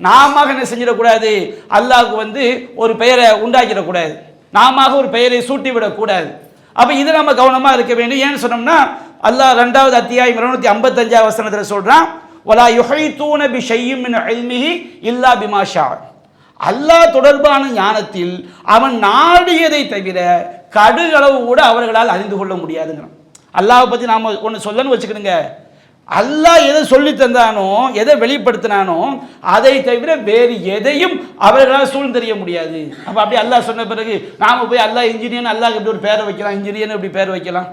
நாம என்ன செஞ்சிடக்கூடாது, அல்லாஹ்வுக்கு வந்து ஒரு பெயரை உண்டாக்கிடக்கூடாது, நாம ஒரு பெயரை சூட்டிவிடக்கூடாது. அப்போ இதை நம்ம கவனமாக இருக்க வேண்டும். ஏன்னு சொன்னோம்னா அல்லாஹ் 2வது அத்தியாயம் 255 வசனத்தில் சொல்றான், வலா யுஹீதூன பிஷைஇம் மின் இல்மிஹி இல்லா பிமா ஷா. அல்லாஹ் தொடர்பான ஞானத்தில் அவன் நாடியதை தவிர கடுகளவு கூட அவர்களால் அறிந்து கொள்ள முடியாதுங்கிறான். அல்லாஹ்வை பற்றி நாம் ஒன்று சொல்லணும்னு வச்சுக்கிடுங்க, அல்லாஹ் எதை சொல்லி தந்தானோ எதை வெளிப்படுத்தினானோ அதை தவிர வேறு எதையும் அவர்களால் சூழ்ந்தறிய முடியாது. அப்போ அப்படி அல்லாஹ் சொன்ன பிறகு நாம் போய் அல்லாஹ் இன்ஜினியர்னு அல்லாஹ் எப்படி ஒரு பேரை வைக்கலாம், இன்ஜினியர்னு எப்படி பேர் வைக்கலாம்,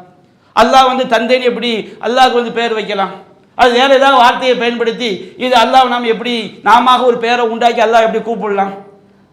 அல்லாஹ் வந்து தந்தைன்னு எப்படி அல்லாஹ்க்கு வந்து பேர் வைக்கலாம், அது வேற ஏதாவது வார்த்தையை பயன்படுத்தி இது அல்லாஹ் நாம் எப்படி நாம ஒரு பேரை உண்டாக்கி அல்லாஹ் எப்படி கூப்பிடலாம்,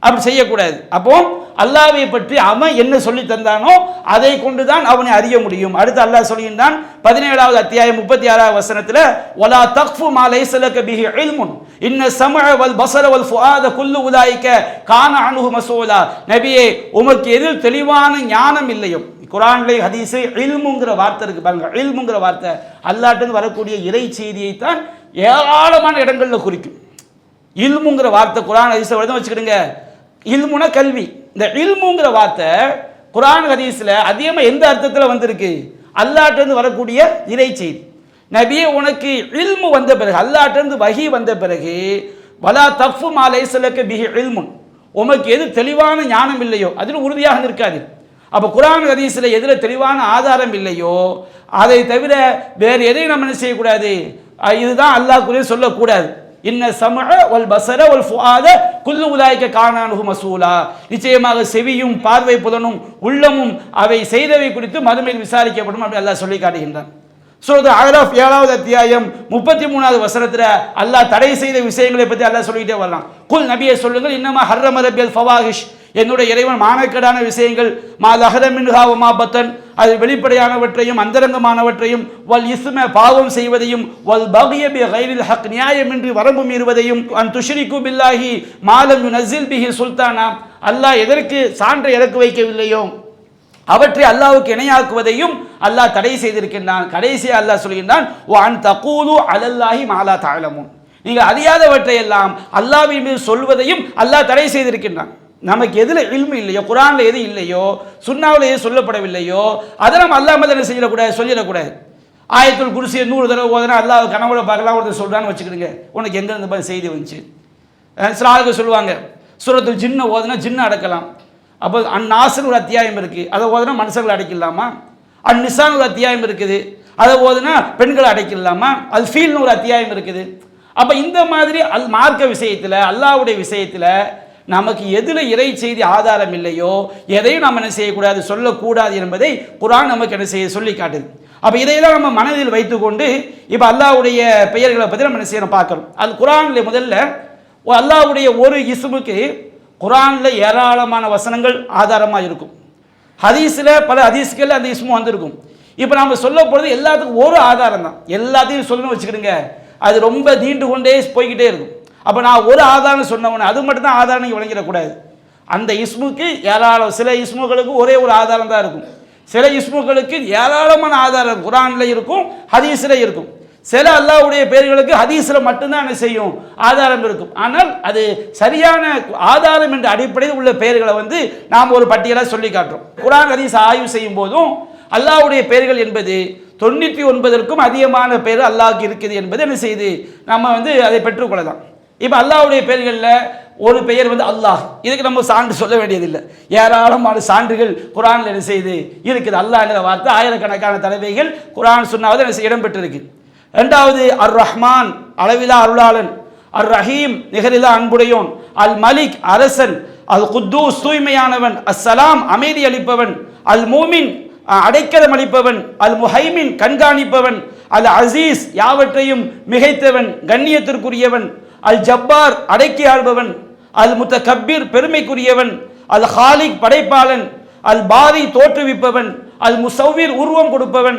அப்படி செய்யக்கூடாது. அப்போ அல்லாஹ்வை பற்றி அவன் என்ன சொல்லி தந்தானோ அதை கொண்டுதான் அவனை அறிய முடியும். அடுத்து அல்லாஹ் சொல்கின்றான் 17வது அத்தியாயம் 36வது வசனத்தில், வலா தக்ஃபு மா லைஸ லக பிஹி இல்முன் இன்ன ஸமஅ வல் பஸர வல் ஃபுஆத குல்லு உலாயிக கான அன்ஹு மஸ்ஊலா. நபியே, உமக்கு எதில் தெளிவான ஞானம் இல்லையோ, குர்ஆன்ல ஹதீஸை இல்முங்கிற வார்த்தை இருக்கு பாருங்க, இல்முங்கிற வார்த்தை அல்லாஹ்ட்ட வரக்கூடிய இறை செய்தியை தான் ஏராளமான இடங்களில் குறிக்கும். இல்முங்கிற வார்த்தை குர்ஆன் ஹதீஸை வச்சுக்கிடுங்க. இல்முனா கல்வி. இந்த இல்முங்கிற வார்த்தை குர்ஆன் ஹதீஸ்ல அதிகமாக எந்த அர்த்தத்தில் வந்திருக்கு, அல்லாஹ்ட்ட வரக்கூடிய இறை செய்தி. நபியே, உனக்கு இல்மு வந்த பிறகு, அல்லாஹ்ட்ட வஹி வந்த பிறகு, வலா தஃபு மா லைஸ லக பிஹி இல்முன், உமக்கு எது தெளிவான ஞானம் இல்லையோ அதில் உறுதியாக நிற்காது. அப்போ குர்ஆன் ஹதீஸ்ல எதில் தெளிவான ஆதாரம் இல்லையோ அதை தவிர வேறு எதையும் நம்ம என்ன செய்யக்கூடாது, இதுதான் அல்லாஹ்க்குரிய சொல்லக்கூடாது. இன்ன ஸமஅ வல் பஸர வல் ஃபுஆத குல்லு உலாயிக கான அன்ஹு மஸ்ஊலா. நிச்சயமாக செவியும் பார்வை புலனும் உள்ளமும் அவை செய்தவை குறித்து மறுமையில் விசாரிக்கப்படும் அப்படி அல்லாஹ் சொல்லி காட்டுகின்றான். சூரத்துல் அஅராஃப் 7வது அத்தியாயம் 33வது வசனத்தில் அல்லாஹ் தடை செய்த விஷயங்களை பற்றி அல்லாஹ் சொல்லிக்கிட்டே வரலாம். குல், நபியை சொல்லுங்கள், இன்னமா ஹர்ரம ரப்பியல் ஃபவாஹிஷ், என்னுடைய இறைவன் மானக்கேடான விஷயங்கள், மா லஹர மின்ஹா வ மா பத்தன், அது வெளிப்படையானவற்றையும் அந்தரங்கமானவற்றையும், வல் இஸ்ம பாவம் செய்வதையும், வல் பகிய பி கைரில் ஹக் நியாயமின்றி வரம்பு மீறுவதையும், அன் துஷ்ரிகு பில்லாஹி மா லம் யுனஸில் பிஹி சுல்தானா, அல்லாஹ் எதற்கு சான்றை இறக்கி வைக்கவில்லையோ அவற்றை அல்லாஹ்வுக்கு இணையாக்குவதையும் அல்லாஹ் தடை செய்திருக்கின்றான். கடைசியாக அல்லாஹ் சொல்கின்றான், வ அன் தகூலு அலல்லாஹி மா லா தஅலமூன், நீங்கள் அறியாதவற்றை எல்லாம் அல்லாஹ்வின் மீது சொல்வதையும் அல்லாஹ் தடை செய்திருக்கின்றான். நமக்கு எதில் இல்மு இல்லையோ, குர்ஆன்ல எது இல்லையோ, சுன்னாவில் எது சொல்லப்படவில்லையோ அதை நம்ம அல்லாஹ் மேல என்ன செய்யக்கூடாது, சொல்லிடக்கூடாது. ஆயத்துல் குர்சியை 100 தடவை ஓதுனா அல்லாஹ் கனவுல பார்க்கலாம் ஒருத்தர் சொல்றான்னு வச்சுக்கிடுங்க, உனக்கு எங்கேருந்து செய்தி வந்துச்சு. சில ஆளுக்கு சொல்லுவாங்க சூரத்துல் ஜின்னை ஓதுனா ஜின்னை அடக்கலாம். அப்போ அந்நாஸ்னு ஒரு அத்தியாயம் இருக்குது, அதை ஓதுனா மனுஷங்களை அடைக்கலாமா? அந்நிசான்னு ஒரு அத்தியாயம் இருக்குது, அதை ஓதுனா பெண்களை அடைக்கலாமா? அல் ஃபீல்னு ஒரு அத்தியாயம் இருக்குது. அப்போ இந்த மாதிரி மார்க்க விஷயத்தில் அல்லாஹ்வுடைய விஷயத்தில் நமக்கு எதில் இறை செய்தி ஆதாரம் இல்லையோ எதையும் நம்ம என்ன செய்யக்கூடாது, சொல்லக்கூடாது என்பதை குர்ஆன் நமக்கு என்ன செய்ய சொல்லி காட்டுது. அப்போ இதையெல்லாம் நம்ம மனதில் வைத்துக்கொண்டு இப்போ அல்லாஹ்வுடைய பெயர்களை பற்றி நம்ம என்ன செய்யணும் பார்க்கணும். அது குர்ஆனில் முதல்ல அல்லாஹ்வுடைய ஒரு இஸ்முக்கு குர்ஆனில் ஏராளமான வசனங்கள் ஆதாரமாக இருக்கும். ஹதீஸில் பல ஹதீஸ்களில் அந்த இஸ்மு வந்திருக்கும். இப்போ நாம் சொல்ல போகிறது எல்லாத்துக்கும் ஒரு ஆதாரம் தான், எல்லாத்தையும் சொல்லணும்னு வச்சுக்கிடுங்க, அது ரொம்ப தீண்டு கொண்டே போய்கிட்டே இருக்கும். அப்போ நான் ஒரு ஆதாரம் சொன்னவனே அது மட்டும் தான் ஆதாரம் நீங்கள் வழங்கிடக்கூடாது. அந்த இஸ்முக்கு ஏராளம், சில இஸ்முகளுக்கு ஒரே ஒரு ஆதாரம் தான் இருக்கும், சில இஸ்முகளுக்கு ஏராளமான ஆதாரம் குர்ஆனில் இருக்கும், ஹதீஸில் இருக்கும். சில அல்லாஹ்வுடைய பெயர்களுக்கு ஹதீஸில் மட்டும்தான் என்ன செய்யும், ஆதாரம் இருக்கும். ஆனால் அது சரியான ஆதாரம் என்ற அடிப்படையில் உள்ள பெயர்களை வந்து நாம் ஒரு பட்டியலாக சொல்லி காட்டுறோம். குர்ஆன் ஹதீஸ் ஆய்வு செய்யும் போதும் அல்லாஹ்வுடைய பெயர்கள் என்பது 99க்கும் அதிகமான பெயர் அல்லாஹ்க்கு இருக்குது என்பது என்ன செய்து நம்ம வந்து அதை பெற்றுக்கொள்ளலாம். இப்போ அல்லாஹ்வுடைய பெயர்களில் ஒரு பெயர் வந்து அல்லாஹ். இதுக்கு நம்ம சான்று சொல்ல வேண்டியதில்லை, ஏராளமான சான்றுகள் குர்ஆனில் என்ன செய்து இருக்குது. அல்லாஹ்ங்கிற வார்த்தை ஆயிரக்கணக்கான தடவைகள் குர்ஆன் சுன்னாவில் என்ன இடம்பெற்றிருக்கு. ரெண்டாவது அர் ரஹ்மான், அளவிலா அருளாளன். அர் ரஹீம், நிகரிலா அன்புடையோன். அல் மலிக், அரசன். அல் குத்தூஸ், தூய்மையானவன். அஸ்ஸலாம், அமைதி அளிப்பவன். அல் மூமின், அடைக்கலம் அளிப்பவன். அல் முஹைமின், கண்காணிப்பவன். அல் அசீஸ், யாவற்றையும் மிகைத்தவன், கண்ணியத்திற்குரியவன். அல் ஜப்பார், அடக்கி ஆள்பவன். அல் முத்தகப்பீர், பெருமைக்குரியவன். அல் ஹாலிக், படைப்பாளன். அல் பாரி, தோற்றுவிப்பவன். அல் முசவ்விர், உருவம் கொடுப்பவன்.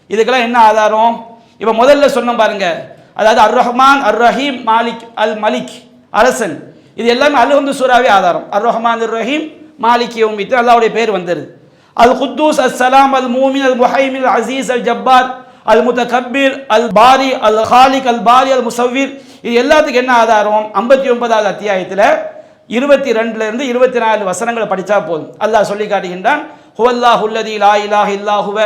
இதுக்கெல்லாம் என்ன ஆதாரம்? இப்போ முதல்ல சொன்ன பாருங்க, அதாவது அர் ரஹ்மான், அர் ரஹீம், மாலிக், அல் மலிக், அரசன். இது எல்லாமே அல் சூராவே ஆதாரம். அர் ரஹ்மான், அர் ரஹீம், மாலிக் யௌமித்தீன், அல்லாஹ்வுடைய பேர் வந்துருது. அல் குத்தூஸ், அஸ்ஸலாம், அல் மூமின், அல் முஹைமின், அல் அசீஸ், அல் ஜப்பார், அல் முத்தகப்பீர், அல் பாரி, அல் ஹாலிக், அல் பாரி, அல் முசவ்விர். இது எல்லாத்துக்கும் என்ன ஆதாரம்? 59வது அத்தியாயத்தில் 22 இருந்து 24 வசனங்களை படித்தா போதும். அல்லாஹ் சொல்லி காட்டுகின்றான், ஹுவல்லாஹுல்லதி லா இலாஹ இல்லா ஹுவ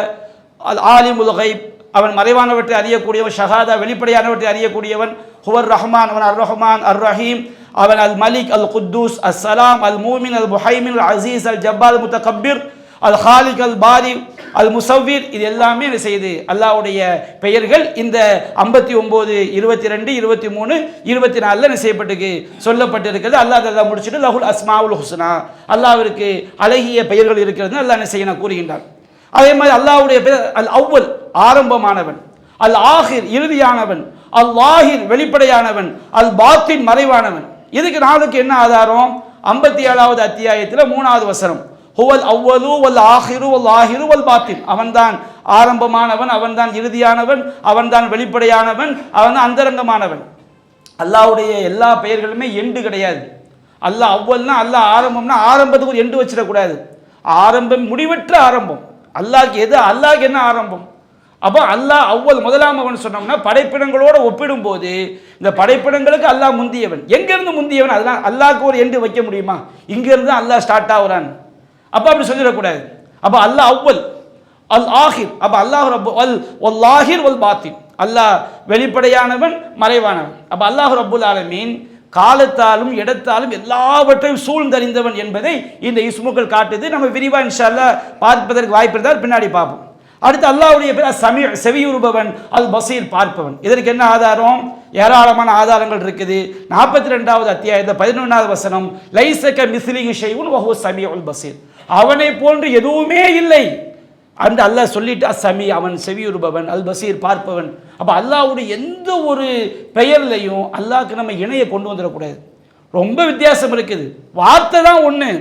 அல் ஆலிமுல் கைப், அவன் மறைவானவற்றை அறியக்கூடியவன். ஷஹாதா, வெளிப்படையானவற்றை அறியக்கூடியவன். ஹுவர் ரஹ்மான், அவன் அர் ரஹ்மான். அர் ரஹீம், அவன் அல் மலிக். அல் குத்தூஸ், அஸ்ஸலாம், அல் மூமின், அல் முஹைமின், அல் அசீஸ், அல் ஜப்பார், முத்தகப்பீர், அல் ஹாலிக், அல் பாரி, அல் முசவ்விர். இது எல்லாமே என்ன செய்யுது? அல்லாஹ்வுடைய பெயர்கள் இந்த 59, 22, 23, 24 என்ன செய்யப்பட்டிருக்கு, சொல்லப்பட்டிருக்கிறது. அல்லாஹ் அதெல்லாம் முடிச்சுட்டு லஹுல் அஸ்மாவுல் ஹுஸ்னா, அல்லாஹ்விற்கு அழகிய பெயர்கள் இருக்கிறது அல்லாஹ் என்ன செய்ய கூறுகின்றார். அதே மாதிரி அல்லாஹ்வுடைய பெயர் அல் அவ்வல், ஆரம்பமானவன். அல் ஆஹிர், இறுதியானவன். அல் லாஹிர், வெளிப்படையானவன். அல் பாத்தின், மறைவானவன். இதுக்கு நாளுக்கு என்ன ஆதாரம்? 57வது அத்தியாயத்தில் 3வது வசனம், ஹுவல் அவ்வலு வல் ஆஹிரு வல் ஆஹிரு வல் பாத்தின், அவன்தான் ஆரம்பமானவன், அவன்தான் இறுதியானவன், அவன்தான் வெளிப்படையானவன், அவன்தான் அந்தரங்கமானவன். அல்லாஹ்வுடைய எல்லா பெயர்களுமே எண்டு கிடையாது. அல்லாஹ் அவ்வல்னா, அல்லாஹ் ஆரம்பம்னா, ஆரம்பத்துக்கு ஒரு எண்டு வச்சிடக்கூடாது. ஆரம்பம் முடிவற்ற ஆரம்பம். அல்லாஹ்க்கு எது, அல்லாஹ்க்கு என்ன ஆரம்பம்? அப்போ அல்லாஹ் அவ்வல், முதலாம் அவன் சொன்னோம்னா படைப்பிடங்களோடு ஒப்பிடும்போது இந்த படைப்பிடங்களுக்கு அல்லாஹ் முந்தியவன். எங்கிருந்து முந்தியவன்? அதெல்லாம் அல்லாஹ்க்கு ஒரு எண்டு வைக்க முடியுமா? இங்கிருந்து அல்லாஹ் ஸ்டார்ட் ஆகுறான். அப்போ அப்படி சொல்லிடக்கூடாது. அப்போ அல்லாஹ் அவ்வல், அல் ஆஹிர். அப்போ அல்லாஹ் ரப்பு அல் ஆஹிர் வல் பாத்தின், அல்லாஹ் வெளிப்படையானவன், மறைவானவன். அப்போ அல்லாஹ் ரப்புல் ஆலமீன் காலத்தாலும் இடத்தாலும் எல்லாவற்றையும் சூழ்ந்தறிந்தவன் என்பதை இந்த இஸ்முக்கள் காட்டுது. நம்ம விரிவா இன்ஷா அல்லாஹ் பார்ப்பதற்கு வாய்ப்பு இருந்தால் பின்னாடி பார்ப்போம். அடுத்து அல்லாஹ்வுடைய பேர் சமீ, செவியுறுபவன். அல் பசீர், பார்ப்பவன். இதற்கு என்ன ஆதாரம்? ஏராளமான ஆதாரங்கள் இருக்குது. 42வது அத்தியாயத்தில் 11வது வசனம், லைஸக மிஸ்லிஹி ஷைஉன் வஹுவ ஸமீஉல் பஸீர், அவனை போன்று எதுவுமே இல்லை அந்த அல்லாஹ் சொல்லிட்டு அஸ்ஸமீ, அவன் செவியுறுபவன். அல் பசீர், பார்ப்பவன். அப்போ அல்லாஹ்வுடைய எந்த ஒரு பெயர்லையும் அல்லாஹ்க்கு நம்ம இணையை கொண்டு வந்துடக்கூடாது. ரொம்ப வித்தியாசம் இருக்குது. வார்த்தை தான் ஒன்று,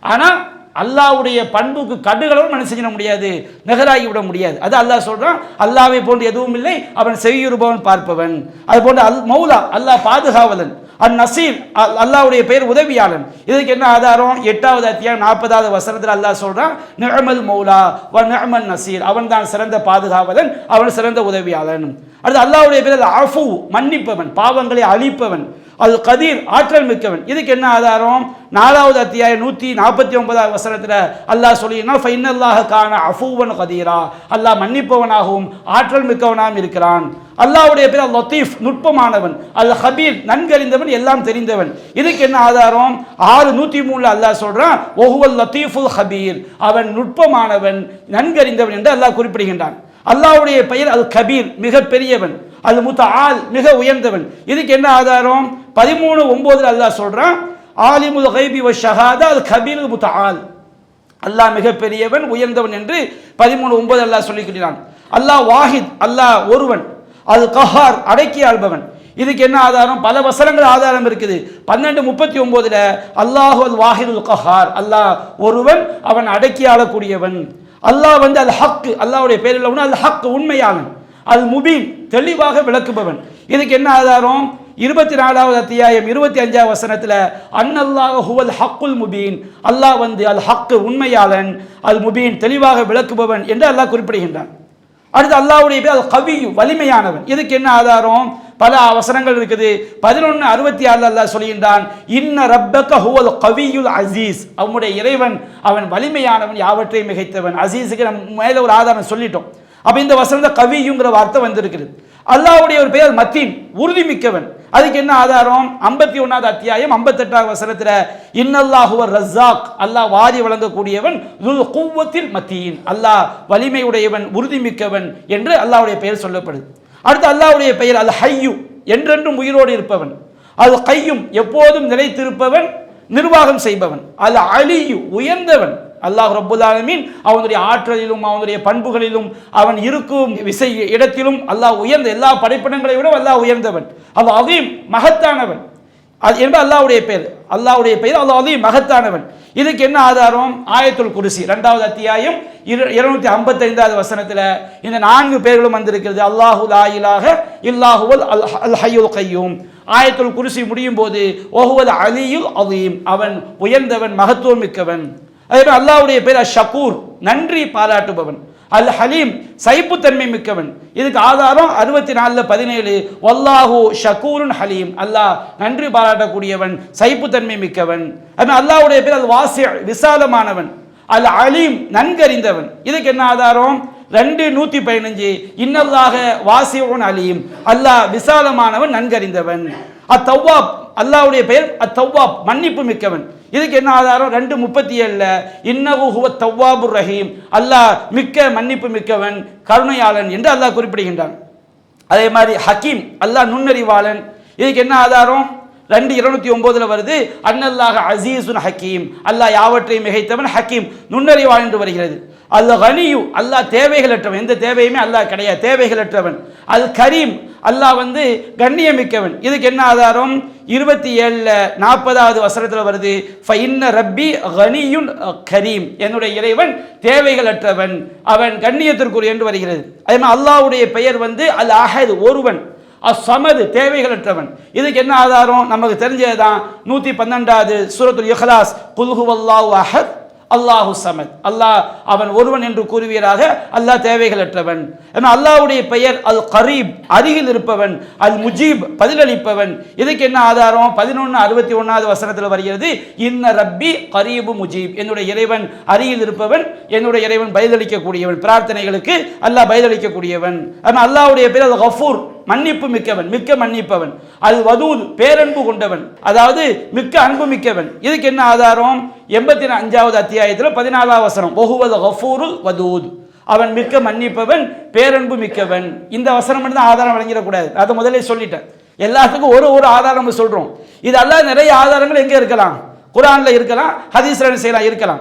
ஆனால் அல்லாஹ்வுடைய பண்புக்கு கடுகளவும் என்ன செஞ்சிட முடியாது, நிகராகி விட முடியாது. அது அல்லாஹ் சொல்றான், அல்லாஹ்வை போன்று எதுவும் இல்லை, அவன் செவியுறுபவன், பார்ப்பவன். அது போன்று அல் மௌலா, அல்லாஹ் பாதுகாவலன். அன் நசீர், அல்லாஹ்வுடைய பெயர் உதவியாளன். இதுக்கு என்ன ஆதாரம்? 8வது அத்தியாயம் 40வது வசனத்தில் அல்லாஹ் சொல்றான், நிஅமல் மௌலா வ நிஅமன் நசீர், அவன் தான் சிறந்த பாதுகாவலன், அவன் சிறந்த உதவியாளன். அடுத்து அல்லாஹ்வுடைய பெயர் அல் அஃபு, மன்னிப்பவன், பாவங்களை அழிப்பவன். அல் கதீர், ஆற்றல் மிக்கவன். இதுக்கு என்ன ஆதாரம்? 4வது அத்தியாயம் 149வது வசனத்தில் அல்லாஹ் சொல்லினா, ஃபைனல்லாஹ கான அஃபுவன் கதீரா, அல்லாஹ் மன்னிப்பவனாகவும் ஆற்றல் மிக்கவனாகவும் இருக்கிறான். அல்லாஹ்வுடைய பேர் அல் லத்தீஃப், நுட்பமானவன். அல் ஹபீர், நன்கறிந்தவன், எல்லாம் தெரிந்தவன். இதுக்கு என்ன ஆதாரம்? 6:103 அல்லாஹ் சொல்றான், வஹுவல் லத்தீஃபுல் ஹபீர், அவன் நுட்பமானவன், நன்கறிந்தவன் என்று அல்லாஹ் குறிப்பிடுகின்றான். அல்லாஹ்வுடைய பெயர் அல் கபீர், மிக பெரியவன். அல் முத்தஆல், மிக உயர்ந்தவன். இதுக்கு என்ன ஆதாரம்? 13:9 அல்லாஹ் சொல்றான், ஆலிமுல் கைபி வ ஷஹாதா அல் கபீர் முத்தஆல், அல்லாஹ் மிக பெரியவன், உயர்ந்தவன் என்று 13:9 அல்லாஹ் சொல்லிக்கிறான். அல்லாஹ் வாஹித், அல்லாஹ் ஒருவன். அல் கஹார், அடக்கி ஆள்பவன். இதுக்கு என்ன ஆதாரம்? பல வசனங்கள் ஆதாரம் இருக்குது. 12:39 அல்லாஹு அல் வாஹிதுல் கஹார், அல்லாஹ் ஒருவன், அவன் அடக்கி ஆளக்கூடியவன். அல்லாஹ் வந்து அல் ஹக், அல்லாஹ்வுடைய பேரில் ஒன்று அல் ஹக், உண்மையாளன். அல் முபீன், தெளிவாக விளக்குபவன். இதுக்கு என்ன ஆதாரம்? 24வது அத்தியாயம் 25வது வசனத்தில் அன்னல்லாஹு ஹுவல் ஹக்குல் முபீன், அல்லாஹ் வந்து அல் ஹக், உண்மையாளன், அல் முபீன், தெளிவாக விளக்குபவன் என்று அல்லாஹ் குறிப்பிடுகின்றான். அடுத்து அல்லாஹ்வுடைய பேர் அல் கவியு, வலிமையானவன். இதுக்கு என்ன ஆதாரம்? பல வசனங்கள் இருக்குது. 11:66 அல்லாஹ் சொல்கின்றான், இன்ன ரப்பக ஹுவல் கவியுல் அசீஸ், அவனுடைய இறைவன் அவன் வலிமையானவன், யாவற்றையும் மிகைத்தவன். அசீஸுக்கு நம்ம மேலே ஒரு ஆதாரம் சொல்லிட்டோம். அப்போ இந்த வசனத்தில் கவியுங்கிற வார்த்தை வந்திருக்கிறது. அல்லாஹ்வுடைய ஒரு பெயர் மத்தீன், உறுதிமிக்கவன். அதுக்கு என்ன ஆதாரம்? 51வது அத்தியாயம் 58வது வசனத்துல இன்னல்லாஹு ரஸாக், அல்லாஹ் வாரி வழங்கக்கூடியவன், ذுல் குவ்வத்தில் மத்தீன், அல்லாஹ் வலிமையுடையவன், உறுதிமிக்கவன் என்று அல்லாஹ்வுடைய பெயர் சொல்லப்படுது. அடுத்து அல்லாஹ்வுடைய பெயர் அல் ஹய்யு, என்றென்றும் உயிரோடு இருப்பவன். அல் கையும், எப்போதும் நிலைத்திருப்பவன், நிர்வாகம் செய்பவன். அல் அலியு, உயர்ந்தவன். அல்லாஹ் ரப்புல் ஆலமீன் அவனுடைய ஆற்றலிலும் அவனுடைய பண்புகளிலும் அவன் இருக்கும் விசை இடத்திலும் அல்லாஹ் உயர்ந்த, எல்லா படைப்பினங்களை விட அல்லாஹ் உயர்ந்தவன். அல் அதீம், மகத்தானவன் என்று அல்லாஹ்வுடைய பெயர். அல்லாஹ்வுடைய பெயர் அல் அதீம், மகத்தானவன். இதுக்கு என்ன ஆதாரம்? ஆயத்துல் குர்சி 2வது அத்தியாயம் 255வது வசனத்துல இந்த 4 பெயர்களும் வந்திருக்கிறது. அல்லாஹு லா இலாஹ இல்லாஹுவல் அல் ஹய்யுல் கய்யூம். ஆயத்துல் குர்சி முடியும் போது ஓஹுவல் அலியுல் அதீம், அவன் உயர்ந்தவன், மகத்துவம் மிக்கவன். அதே மாதிரி அல்லாஹ்வுடைய பேர் அஷ்-ஷக்கூர், நன்றி பாராட்டுபவன். அல் ஹலீம், சைப்புத்தன்மை மிக்கவன். இதுக்கு ஆதாரம் 64:17 வல்லாஹு ஷக்கூருன் ஹலீம், அல்லாஹ் நன்றி பாராட்டக்கூடியவன், சைப்புத்தன்மை மிக்கவன். அதே அல்லாஹ்வுடைய பேர் அல் வாசி', விசாலமானவன். அல் அலீம், நன்கறிந்தவன். இதுக்கு என்ன ஆதாரம்? 2:115 இன்னல்லாஹ வாசிஉன் அலீம், அல்லாஹ் விசாலமானவன், நன்கறிந்தவன். அத்தவ்வாப், அல்லாஹ்வுடைய பெயர் அத்தவ்வாப், மன்னிப்பு மிக்கவன். இதுக்கு என்ன ஆதாரம்? 2:37 இன்னஹு ஹுவத் தவ்வாபுர் ரஹீம், அல்லாஹ் மிக்க மன்னிப்பு மிக்கவன், கருணையாளன் என்று அல்லாஹ் குறிப்பிடுகின்றான். அதே மாதிரி ஹக்கீம், அல்லாஹ் நுண்ணறிவாளன். இதுக்கு என்ன ஆதாரம்? 2:209 வருது அன்னல்லாஹ அசீசுன் ஹக்கீம், அல்லாஹ் யாவற்றையும் மிகைத்தவன், ஹக்கீம் நுண்ணறிவாளன் என்று வருகிறது. அல் கனியு, அல்லாஹ் தேவைகளற்றவன், எந்த தேவையுமே அல்லாஹ் கிடையாது, தேவைகளற்றவன். அல் கரீம், அல்லாஹ் கண்ணியமிக்கவன். இதுக்கு என்ன ஆதாரம்? 27:40வது வசனத்தில் வருது ஃபஇன்ன ரப்பி கனியுன் கரீம், என்னுடைய இறைவன் தேவைகளற்றவன், அவன் கண்ணியத்திற்குரிய என்று வருகிறது. அதே மாதிரி அல்லாஹ்வுடைய பெயர் அல் அஹத், ஒருவன். அஸ்-சமது, தேவைகளற்றவன். இதுக்கு என்ன ஆதாரம்? நமக்கு தெரிஞ்சதுதான் 112வது சூரத்துல் இக்லாஸ் குல் ஹுவல்லாஹு அஹத் அல்லாஹு சமத், அல்லாஹ் அவன் ஒருவன் என்று கூறுவீராக, அல்லாஹ் தேவைகளற்றவன். அல்லாஹ்வுடைய பெயர் அல் கரீப், அருகில் இருப்பவன். அல் முஜீப், பதிலளிப்பவன். இதுக்கு என்ன ஆதாரம்? 11:61வது வசனத்தில் வருகிறது இன்ன ரப்பி கரீபு முஜீப், என்னுடைய இறைவன் அருகில் இருப்பவன், என்னுடைய இறைவன் பதிலளிக்கக்கூடியவன், பிரார்த்தனைகளுக்கு அல்லாஹ் பதிலளிக்கக்கூடியவன். அல்லாஹ்வுடைய பெயர் அல் கஃபூர், மன்னிப்பு மிக்கவன், மிக்க மன்னிப்பவன். அல் வதூத், பேரன்பு கொண்டவன், அதாவது மிக்க அன்பு மிக்கவன். இதுக்கு என்ன ஆதாரம்? 85வது அத்தியாயத்தில் 14வது வசனம் வஹுவல் கஃபூருல் வதூத், அவன் மிக்க மன்னிப்பவன், பேரன்பு மிக்கவன். இந்த வசனம் மட்டும் தான் ஆதாரம் வழங்கிடக்கூடாது, அதை முதலே சொல்லிட்டேன். எல்லாத்துக்கும் ஒரு ஆதாரம் சொல்றோம். இது அல்லாஹ் நிறைய ஆதாரங்கள் எங்கே இருக்கலாம்? குர்ஆன்ல இருக்கலாம், ஹதீஸ்ல செய்யலாம் இருக்கலாம்.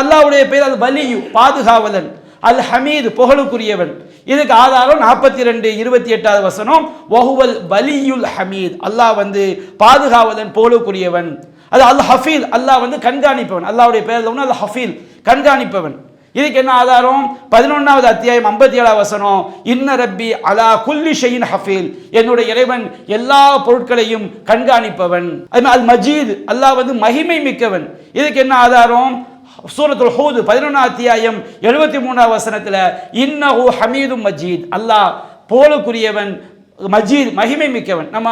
அல்லாஹ்வுடைய பெயர் அல் வலியு, பாதுகாவலன். அல் ஹமீது, புகழுக்குரியவன். இதுக்கு ஆதாரம் 42:28வது வசனம் வஹுவல் வலியுல் ஹமீத், அல்லாஹ் பாதுகாவலன், புகழுக்குரியவன். அது அல் ஹஃபீல், அல்லாஹ் கண்காணிப்பவன். அல்லாஹ்வுடைய பெயர் அல் ஹஃபீல், கண்காணிப்பவன். இதுக்கு என்ன ஆதாரம்? 11வது அத்தியாயம் 57வது வசனம் இன்ன ரப்பி அலா குல்லி ஷைஇன் ஹஃபீல், என்னுடைய இறைவன் எல்லா பொருட்களையும் கண்காணிப்பவன். அல் மஜீத், அல்லாஹ் மகிமை மிக்கவன். இதுக்கு என்ன ஆதாரம்? சூரத்துல் ஹூத் 11வது அத்தியாயம் 73வது வசனத்தில் இன்னஹு ஹமீதும் மஜீத், அல்லாஹ் புகழுக்குரியவன், மஜீத் மகிமை மிக்கவன். நம்ம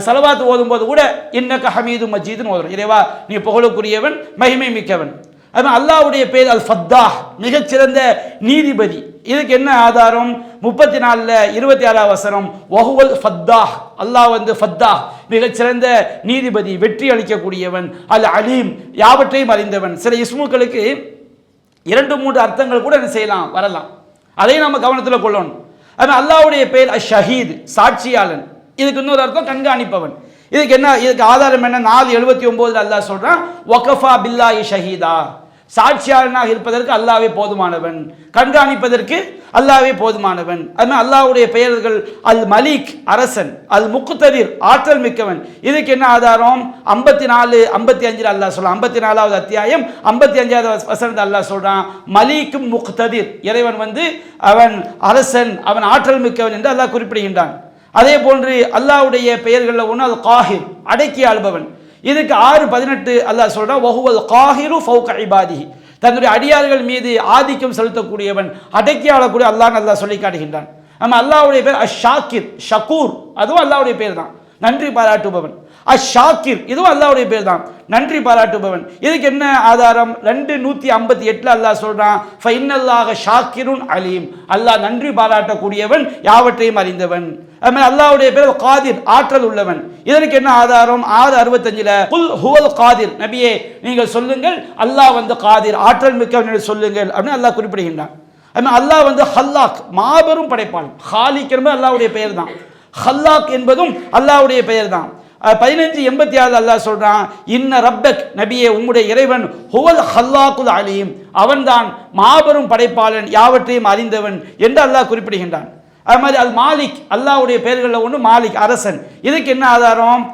ஸலவாத் ஓதும் போது கூட இன்னக ஹமீதும் மஜீதுன்னு ஓதுறோம். இறைவா நீ புகழுக்குரியவன், மகிமை மிக்கவன். அது அல்லாஹ்வுடைய பெயர் அல் ஃபத்தாஹ், மிகச்சிறந்த நீதிபதி. இதுக்கு என்ன ஆதாரம்? 34:26வது வசனம் வஹுவல் ஃபத்தாஹ், அல்லாஹ் ஃபத்தாஹ், மிகச்சிறந்த நீதிபதி, வெற்றி அளிக்கக்கூடியவன். அல் அலீம், யாவற்றையும் அறிந்தவன். சில இஸ்முக்களுக்கு 2-3 அர்த்தங்கள் கூட என்ன செய்யலாம், வரலாம். அதையும் நம்ம கவனத்தில் கொள்ளணும். அது அல்லாஹ்வுடைய பெயர் அஷ் ஷஹீத், சாட்சியாளன். இதுக்கு இன்னொரு அர்த்தம் கண்காணிப்பவன். இதுக்கு ஆதாரம் என்ன? 4:79 அல்லாஹ் சொல்றான் வகஃபா பில்லாஹி ஷஹீதா, சாட்சியாளனாக இருப்பதற்கு அல்லாஹ்வே போதுமானவன், கண்காணிப்பதற்கு அல்லாஹ்வே போதுமானவன். அதுமாதிரி அல்லாஹ்வுடைய பெயர்கள் அல் மலிக், அரசன். அல் முக்ததிர், ஆற்றல் மிக்கவன். இதுக்கு என்ன ஆதாரம்? 54-55 அல்லாஹ் சொல்றான். 54வது அத்தியாயம் 55வது வசனத்தில் அல்லாஹ் சொல்றான் மலிக்கும் முக்ததிர், இறைவன் அவன் அரசன், அவன் ஆற்றல் மிக்கவன் என்று அல்லாஹ் குறிப்பிடுகின்றான். அதே போன்று அல்லாஹ்வுடைய பெயர்களில் ஒன்று அல் காஹிர், அடக்கி ஆள்பவன். இதுக்கு 6:18 அல்லாஹ் சொல்றான் வஹுவல் காஹிரு ஃபௌக இபாதிஹி, தன்னுடைய அடியார்கள் மீது ஆதிக்கம் செலுத்தக்கூடியவன், அடக்கி ஆளக்கூடிய அல்லாஹ் அல்லாஹ் சொல்லி காட்டுகின்றான். நம்ம அல்லாஹ்வுடைய பேர் அஷ் ஷாக்கிர், ஷக்கூர், அதுவும் அல்லாஹ்வுடைய பேர் தான், நன்றி பாராட்டுபவன். அஷ் ஷாக்கிர், இதுவும் அல்லாஹ்வுடைய பேர் தான், நன்றி பாராட்டுபவன். இதுக்கு என்ன ஆதாரம்? 2:158 அல்லாஹ் சொல்றான் ஃபஇன்னல்லாஹ ஷாக்கிருன் அலீம், அல்லாஹ் நன்றி பாராட்டக்கூடியவன், யாவற்றையும் அறிந்தவன். அதுமாதிரி அல்லாஹ்வுடைய பேர் காதிர், ஆற்றல் உள்ளவன். இதற்கு என்ன ஆதாரம்? 6:65 குல் ஹுவல் காதிர், நபியே நீங்கள் சொல்லுங்கள் அல்லாஹ் வந்து காதிர், ஆற்றல் மிக்கவன் என்று சொல்லுங்கள் அப்படின்னு அல்லாஹ் குறிப்பிடுகின்றான். அல்லாஹ் வந்து ஹல்லாக், மாபெரும் படைப்பாளன். ஹாலிக் என்பது அல்லாஹ்வுடைய பெயர் தான், ஹல்லாக் என்பதும் அல்லாஹ்வுடைய பெயர் தான். 15:86 அல்லாஹ் சொல்றான், இன்ன ரப்பக், நபியே உம்முடைய இறைவன் ஹுவல் ஹல்லாக்குல் அலீம், அவன்தான் மாபெரும் படைப்பாளன், யாவற்றையும் அறிந்தவன் என்று அல்லாஹ் குறிப்பிடுகின்றான். அது மாதிரி அல் மாலிக், அல்லாஹ்வுடைய பெயர்களில் ஒன்று மாலிக், அரசன். இதுக்கு என்ன ஆதாரம்?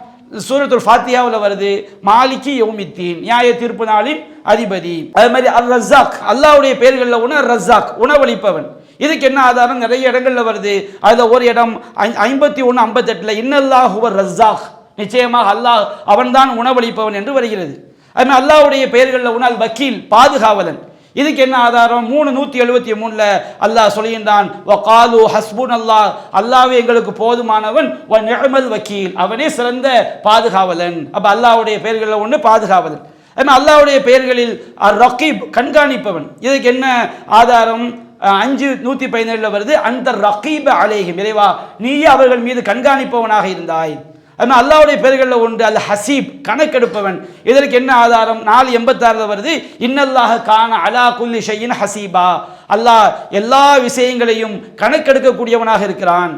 சூரத்துல் ஃபாத்தியாவில் வருது, மாலிகி யௌமித்தீன், நியாய தீர்ப்பு நாளின் அதிபதி. அது மாதிரி அர் ரஸாக், அல்லாஹ்வுடைய பெயர்களில் ஒன்று அர் ரஸாக், உணவளிப்பவன். இதுக்கு என்ன ஆதாரம்? நிறைய இடங்கள்ல வருது. அதுல ஒரு இடம் 51:58 இன்னல்லாஹு ஹுவர் ரஸாக், நிச்சயமாக அல்லாஹ் அவன்தான் உணவளிப்பவன் என்று வருகிறது. அது மாதிரி அல்லாஹ்வுடைய பெயர்களில் ஒன்று அல் வக்கீல், பாதுகாவலன். இதுக்கு என்ன ஆதாரம்? 3:173 அல்லாஹ் சொல்கின்றான், வகாலு ஹஸ்புனல்லாஹ், அல்லாஹ்வே எங்களுக்கு போதுமானவன், வ நிஅமல் வக்கீல், அவனே சிறந்த பாதுகாவலன். அப்ப அல்லாஹ்வுடைய பெயர்களில் ஒன்று பாதுகாவலன். அல்லாஹ்வுடைய பெயர்களில் அர் ரகீப், கண்காணிப்பவன். இதுக்கு என்ன ஆதாரம்? 5:117 வருது, அந்த ரகீப அலைஹிம், இறைவா நீயே அவர்கள் மீது கண்காணிப்பவனாக இருந்தாய். அது அல்லாஹ்வுடைய பெயர்களில் ஒன்று அல் ஹசீப், கணக்கெடுப்பவன். இதற்கு என்ன ஆதாரம்? 4:86 வருது, இன்னல்லாஹ கான அலா குல்லி ஷைஇன் ஹசீபா, அல்லாஹ் எல்லா விஷயங்களையும் கணக்கெடுக்கக்கூடியவனாக இருக்கிறான்.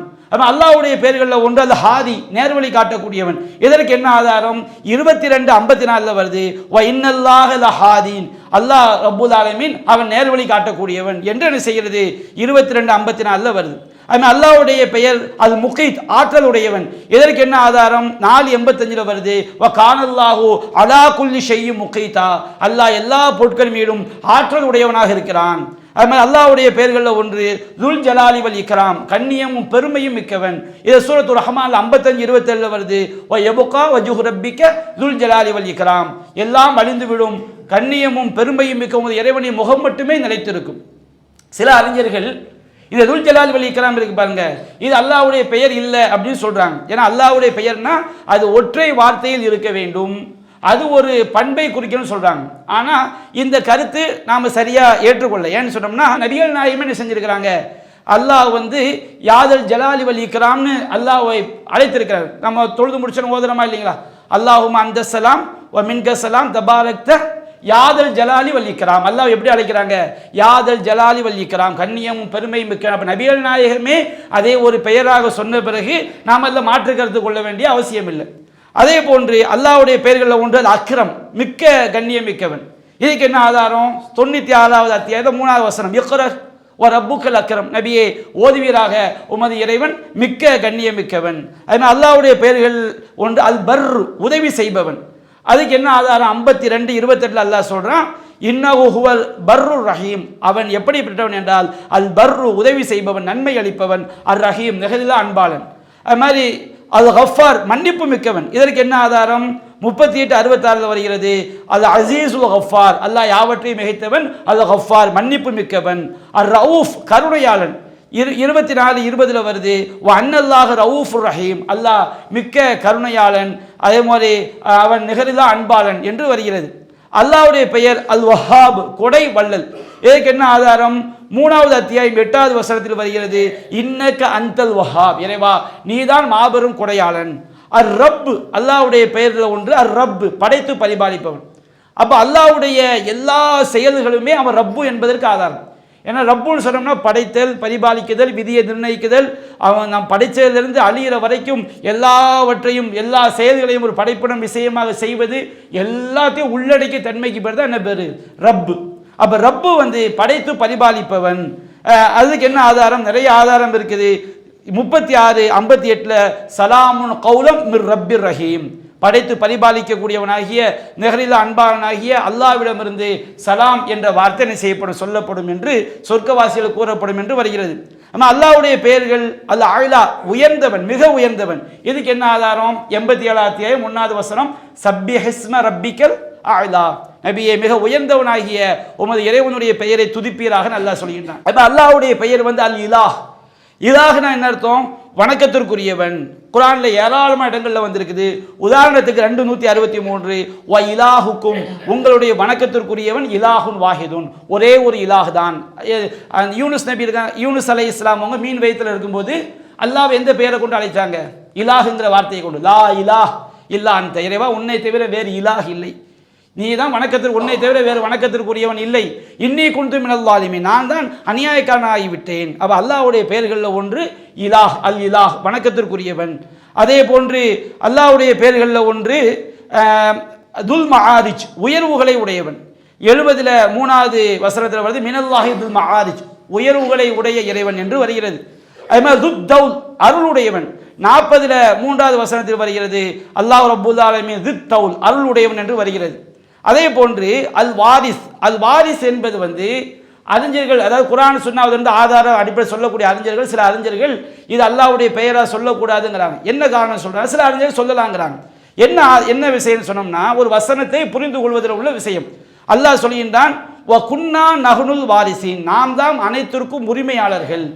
அல்லாஹ்வுடைய பெயர்களில் ஒன்று அல் ஹாதி, நேர்வழி காட்டக்கூடியவன். இதற்கு என்ன ஆதாரம்? 22:54 வருது, வ இன்னல்லாஹ லஹாதீன், அல்லாஹ் ரப்புல் ஆலமீன் அவன் நேர்வழி காட்டக்கூடியவன் என்று என்ன செய்கிறது? 22:54 வருது. அல்லாஹ்வுடைய பெயர் அல் முகீத், ஆற்றல் உடையவன். இதற்கு என்ன ஆதாரம்? 4:85 வருது, வ கானல்லாஹு அலா குல்லி ஷைஇன் முகீதா, அல்லாஹ் எல்லா பொருட்கள் மீதும் ஆற்றல் உடையவனாக இருக்கிறான். அது மாதிரி அல்லாஹ்வுடைய பெயர்களில் ஒன்று துல் ஜலாலி வல் இக்ராம், கண்ணியமும் பெருமையும் மிக்கவன். இது சூரத்துர் ரஹ்மான் 55:27 வருது, வ யபுகா வஜ்ஹு ரப்பிக துல் ஜலாலி வல் இக்ராம், எல்லாம் அழிந்துவிடும், கண்ணியமும் பெருமையும் மிக்கவும் இறைவனின் முகம் மட்டுமே நிலைத்திருக்கும். சில அறிஞர்கள் இந்த துல் ஜலால் வல் இக்ராம் இருக்கு பாருங்க, இது அல்லாஹ்வுடைய பெயர் இல்லை அப்படின்னு சொல்றாங்க. ஏன்னா அல்லாஹ்வுடைய பெயர்னா அது ஒற்றை வார்த்தையில் இருக்க வேண்டும், அது ஒரு பண்பை குறிக்கணும்னு சொல்றாங்க. ஆனா இந்த கருத்து நாம சரியா ஏற்றுக்கொள்ள. ஏன்னு சொன்னோம்னா நபிகள் நாயகமே என்ன செஞ்சிருக்கிறாங்க, அல்லாஹ் வந்து யாதல் ஜலாலி வல் இக்ராம்னு அல்லாஹ்வை அழைத்திருக்கிறார். நம்ம தொழுது முடிச்சோம் ஓதுறோமா இல்லைங்களா? அல்லாஹும்ம அந்த சலாம் வ மின்க சலாம் தபாரக்த யாதல் ஜலாலி வல் இக்ராம், அல்லாஹ் எப்படி அழைக்கிறாங்க? யாதல் ஜலாலி வல் இக்ராம், கண்ணியமும் பெருமையும் மிக்க. அப்ப நபிகள் நாயகமே அதே ஒரு பெயராக சொன்ன பிறகு நாம் அதில் மாற்று கருத்து கொள்ள வேண்டிய அவசியம் இல்லை. அதே போன்று அல்லாஹ்வுடைய பெயர்களில் ஒன்று அக்ரம், மிக்க கண்ணியம் மிக்கவன். இதுக்கு என்ன ஆதாரம்? 96வது அத்தியாயம் 3வது வசனம், இக்ர வ ரப்புக்கல் அக்ரம், நபியே ஓதுவீராக உமது இறைவன் மிக்க கண்ணியம் மிக்கவன். அதனால் அல்லாஹ்வுடைய பெயர்கள் ஒன்று அல் பர், உதவி செய்பவன். அதுக்கு என்ன ஆதாரம்? 52:28 அல்லாஹ் சொல்றான், இன்னஹு ஹுவல் பர்ரு ரஹீம், அவன் எப்படிப்பட்டவன் என்றால் அல் பர்ரு, உதவி செய்பவன், நன்மை அளிப்பவன், அர் ரஹீம், மிகுதில அன்பாளன். அது மாதிரி அல் கஃபார், மன்னிப்பு மிக்கவன். இதற்கு என்ன ஆதாரம்? 38:66 வருகிறது, அல் அசீசுல் கஃபார், அல்லாஹ் யாவற்றையும் மிகைத்தவன், அல் கஃபார் மன்னிப்பு மிக்கவன். அர் ரவுஃப், கருணையாளன். 24:20 வருது, வ அன்னல்லாஹு ரவுஃபுர் ரஹீம், அல்லாஹ் மிக்க கருணையாளன், அதே மாதிரி அவன் நிகரில்லா அன்பாளன் என்று வருகிறது. அல்லாஹ்வுடைய பெயர் அல் வஹாப், கொடை வள்ளல். இதற்கு என்ன ஆதாரம்? 3வது அத்தியாயம் 8வது வசனத்தில் வருகிறது, இன்னக அந்தல் வஹாப், இறைவா நீதான் மாபெரும் கொடையாளன். அர் ரப், அல்லாஹ்வுடைய பெயரில் ஒன்று அர் ரப், படைத்து பரிபாலிப்பவன். அப்ப அல்லாஹ்வுடைய எல்லா செயல்களுமே அவன் ரப்பு என்பதற்கு ஆதாரம். ஏன்னா ரப்புன்னு சொன்னோம்னா படைத்தல், பரிபாலிக்குதல், விதியை நிர்ணயிக்குதல், அவன் நாம் படைத்ததிலிருந்து அழிகிற வரைக்கும் எல்லாவற்றையும் எல்லா செயல்களையும் ஒரு படைப்பிடம் விஷயமாக செய்வது எல்லாத்தையும் உள்ளடக்கிய தன்மைக்கு பேர் தான் என்ன பேரு? ரப்பு. அப்ப ரப்பு வந்து படைத்து பரிபாலிப்பவன். அதுக்கு என்ன ஆதாரம்? நிறைய ஆதாரம் இருக்குது. 36:58 சலாமுன் கௌலம் மிர் ரப்பிர் ரஹீம், படைத்து பரிபாலிக்கக்கூடியவனாகிய நிகரில்லா அன்பாளனாகிய அல்லாஹ்விடமிருந்து சலாம் என்ற வார்த்தை செய்யப்படும், சொல்லப்படும் என்று சொர்க்கவாசிகள் கூறப்படும் என்று வருகிறது. ஆனால் அல்லாஹ்வுடைய பெயர்கள் அல் ஆயிலா, உயர்ந்தவன், மிக உயர்ந்தவன். இதுக்கு என்ன ஆதாரம்? 87 அத்தியாயம் 1வது வசனம், சப்பிஹிஸ்ம ரப்பிக்கல் ஆயிலா, நபியே மிக உயர்ந்தவனாகிய உமது இறைவனுடைய பெயரை துதிப்பீராக அல்லாஹ் சொல்கின்றான். அப்ப அல்லாஹ்வுடைய பெயர் வந்து அல் இலாஹ். இலாஹ்னா என்ன அர்த்தம்? வணக்கத்திற்குரியவன். குர்ஆன்ல ஏராளமான இடங்கள்ல வந்திருக்குது. உதாரணத்துக்கு 2:163, வ இலாஹுக்கும், உங்களுடைய வணக்கத்திற்குரியவன் இலாஹுன் வாஹிதுன், ஒரே ஒரு இலாஹ் தான். யூனுஸ் நபி இருக்காங்க, யூனுஸ் அலைஹிஸ்ஸலாம் அவங்க மீன் வயிற்றில் இருக்கும்போது அல்லாஹ் எந்த பெயரை கொண்டு அழைச்சாங்க? இலாஹ்ங்கிற வார்த்தையை கொண்டு. லா இலாஹ் இல்லா அந்த இறைவா, உன்னை தவிர வேறு இலாஹ் இல்லை, நீ தான் வணக்கத்திற்கு, உன்னை தவிர வேறு வணக்கத்திற்குரியவன் இல்லை. இன்னி குன்து மினல் ஸாலிமீன், நான் தான் அநியாயக்காரன் ஆகிவிட்டேன். அப்ப அல்லாஹ்வுடைய பெயர்களில் ஒன்று இலாஹ், அல் இலாஹ், வணக்கத்திற்குரியவன். அதே போன்று அல்லாஹ்வுடைய பெயர்களில் ஒன்று துல் மஆரிஜ், உயர்வுகளை உடையவன். 70ல் 3வது வசனத்தில் வருது மினல்லாஹி துல் மஆரிஜ், உயர்வுகளை உடைய இறைவன் என்று வருகிறது. அதே மாதிரி துத் தௌல், அருளுடையவன். 40ல் 3வது வசனத்தில் வருகிறது அல்லாஹ் ரப்புல் ஆலமீன் துத் தௌல், அருளுடையவன் என்று வருகிறது. அதே போன்று அல் வாரிஸ், அல் வாரிஸ் என்பது அறிஞர்கள், அதாவது குர்ஆன் சுன்னாவிலிருந்து ஆதார அடிப்படை சொல்லக்கூடிய அறிஞர்கள், சில அறிஞர்கள் இது அல்லாஹ்வுடைய பெயரா சொல்லக்கூடாதுங்கிறாங்க. என்ன காரணம் சொல்றாங்க? சில அறிஞர்கள் சொல்லலாங்கிறாங்க. என்ன விஷயம் சொன்னோம்னா, ஒரு வசனத்தை புரிந்து கொள்வதில் உள்ள விஷயம். அல்லாஹ் சொல்கின்றான் வ குன்னா நஹ்னுல் வாரிசீன், நாம் தான் அனைத்திற்கும் உரிமையாளர்கள்.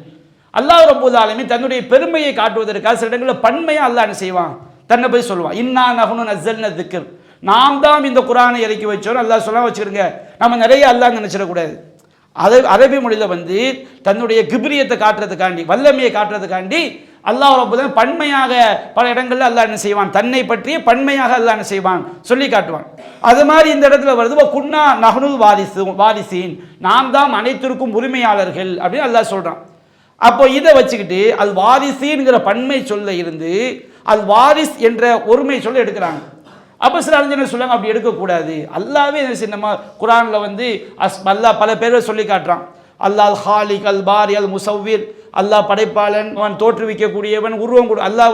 அல்லாஹ் ரப்புல் ஆலமீன் தன்னுடைய பெருமையை காட்டுவதற்காக சில இடங்களில் பன்மையா அல்லாஹ் என்ன செய்வான்? தன்னை போய் சொல்லுவான். இன்னா நஹ்னு நஸ்ஸல்னா திக்ர், நாம் தான் இந்த குர்ஆனை இறக்கி வச்சோம் அல்லாஹ் சொல்ல வச்சுருங்க. நம்ம நிறைய அல்லாஹ் நினைச்சிடக்கூடாது. அரபி மொழியில் தன்னுடைய கிப்ரியத்தை காட்டுறதுக்காண்டி, வல்லமையை காட்டுறதுக்காண்டி அல்லாஹ் ரப்புல் ஆலமீன் பன்மையாக பல இடங்களில் அல்லாஹ் என்ன செய்வான்? தன்னை பற்றி பன்மையாக அல்லாஹ் என்ன செய்வான்? சொல்லி காட்டுவான். அது மாதிரி இந்த இடத்துல வருது குன்னா நஹ்னுல் வாரிசீன், நாம் தான் அனைத்திற்கும் உரிமையாளர்கள் அப்படின்னு அல்லாஹ் சொல்றான். அப்போ இதை வச்சுக்கிட்டு அல் வாரிசீன்கிற பன்மை சொல்ல இருந்து அல் வாரிஸ் என்ற ஒருமை சொல்ல எடுக்கிறாங்க. அப்போ சில அறிஞர்கள் சொல்லுவாங்க அப்படி எடுக்கக்கூடாது. அல்லாவே நம்ம குர்ஆனில் அல்லாஹ் பல பேரை சொல்லி காட்டுறான். அல்லாஹ் அல் ஹாலிக், அல் பாரி, அல் முசவ்விர், அல்லாஹ் படைப்பாளன், அவன் தோற்றுவிக்கக்கூடியவன், உருவம் கூட. அல்லாஹ்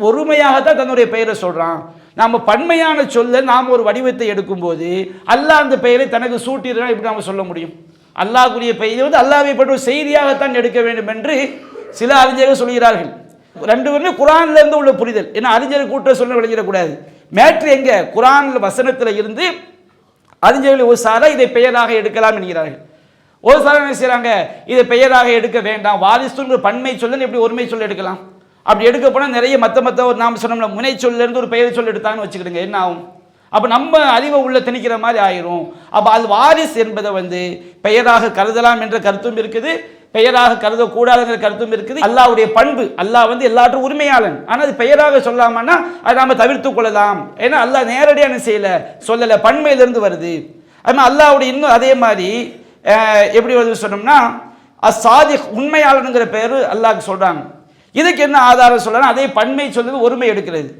ஒருமையாகத்தான் தன்னுடைய பெயரை சொல்றான். நாம பன்மையான சொல்ல நாம் ஒரு வடிவத்தை எடுக்கும்போது அல்லாஹ் அந்த பெயரை தனக்கு சூட்டிடுறான், இப்படி நாம சொல்ல முடியும்? அல்லாஹ்வுடைய பெயரை அல்லாஹ்வை பற்றி ஒரு செய்தியாகத்தான் எடுக்க வேண்டும் என்று சில அறிஞர்கள் சொல்கிறார்கள். ரெண்டு பேருமே குர்ஆன்ல இருந்து உள்ள புரிதல். ஏன்னா அறிஞர் கூட்ட சொல்ல விளங்கிடக்கூடாது. மேட்ரு எங்க? குர்ஆன் வசனத்தில் இருந்து அறிஞர்கள் ஒரு சாரா இதை பெயராக எடுக்கலாம் என்கிறார்கள். ஒரு சாரா என்ன செய்யறாங்க? இதை பெயராக எடுக்க வேண்டாம், வாரிசுங்கிற பன்மை சொல்ல எப்படி ஒருமை சொல்ல எடுக்கலாம்? அப்படி எடுக்க போனால் நிறைய மற்ற ஒரு நாம் சொன்னோம்ல முனை சொல்ல இருந்து ஒரு பெயர் சொல்ல எடுத்தாங்கன்னு வச்சுக்கிடுங்க, என்ன ஆகும்? அப்போ நம்ம அறிவை உள்ள திணிக்கிற மாதிரி ஆயிரும். அப்போ அது வாரிஸ் என்பதை பெயராக கருதலாம் என்ற கருத்தும் இருக்குது, பெயராக கருதக்கூடாதுங்கிற கருத்தும் இருக்குது. அல்லாஹ்வுடைய பண்பு, அல்லாஹ் எல்லாற்றும் உரிமையாளன். ஆனால் அது பெயராக சொல்லாமன்னா அதை நாம் தவிர்த்து கொள்ளலாம். ஏன்னா அல்லாஹ் நேரடியான சொல்லலை, பன்மையிலிருந்து வருது. அதுமாதிரி அல்லாஹ்வுடைய இன்னும் அதே மாதிரி எப்படி வருது சொன்னோம்னா அஸ்ஸாதிக், உண்மையாளனுங்கிற பெயர் அல்லாஹ்க்கு சொல்றாங்க. இதுக்கு என்ன ஆதாரம் சொல்றாங்க? அதே பன்மை சொல்றது ஒருமை எடுக்கிறது.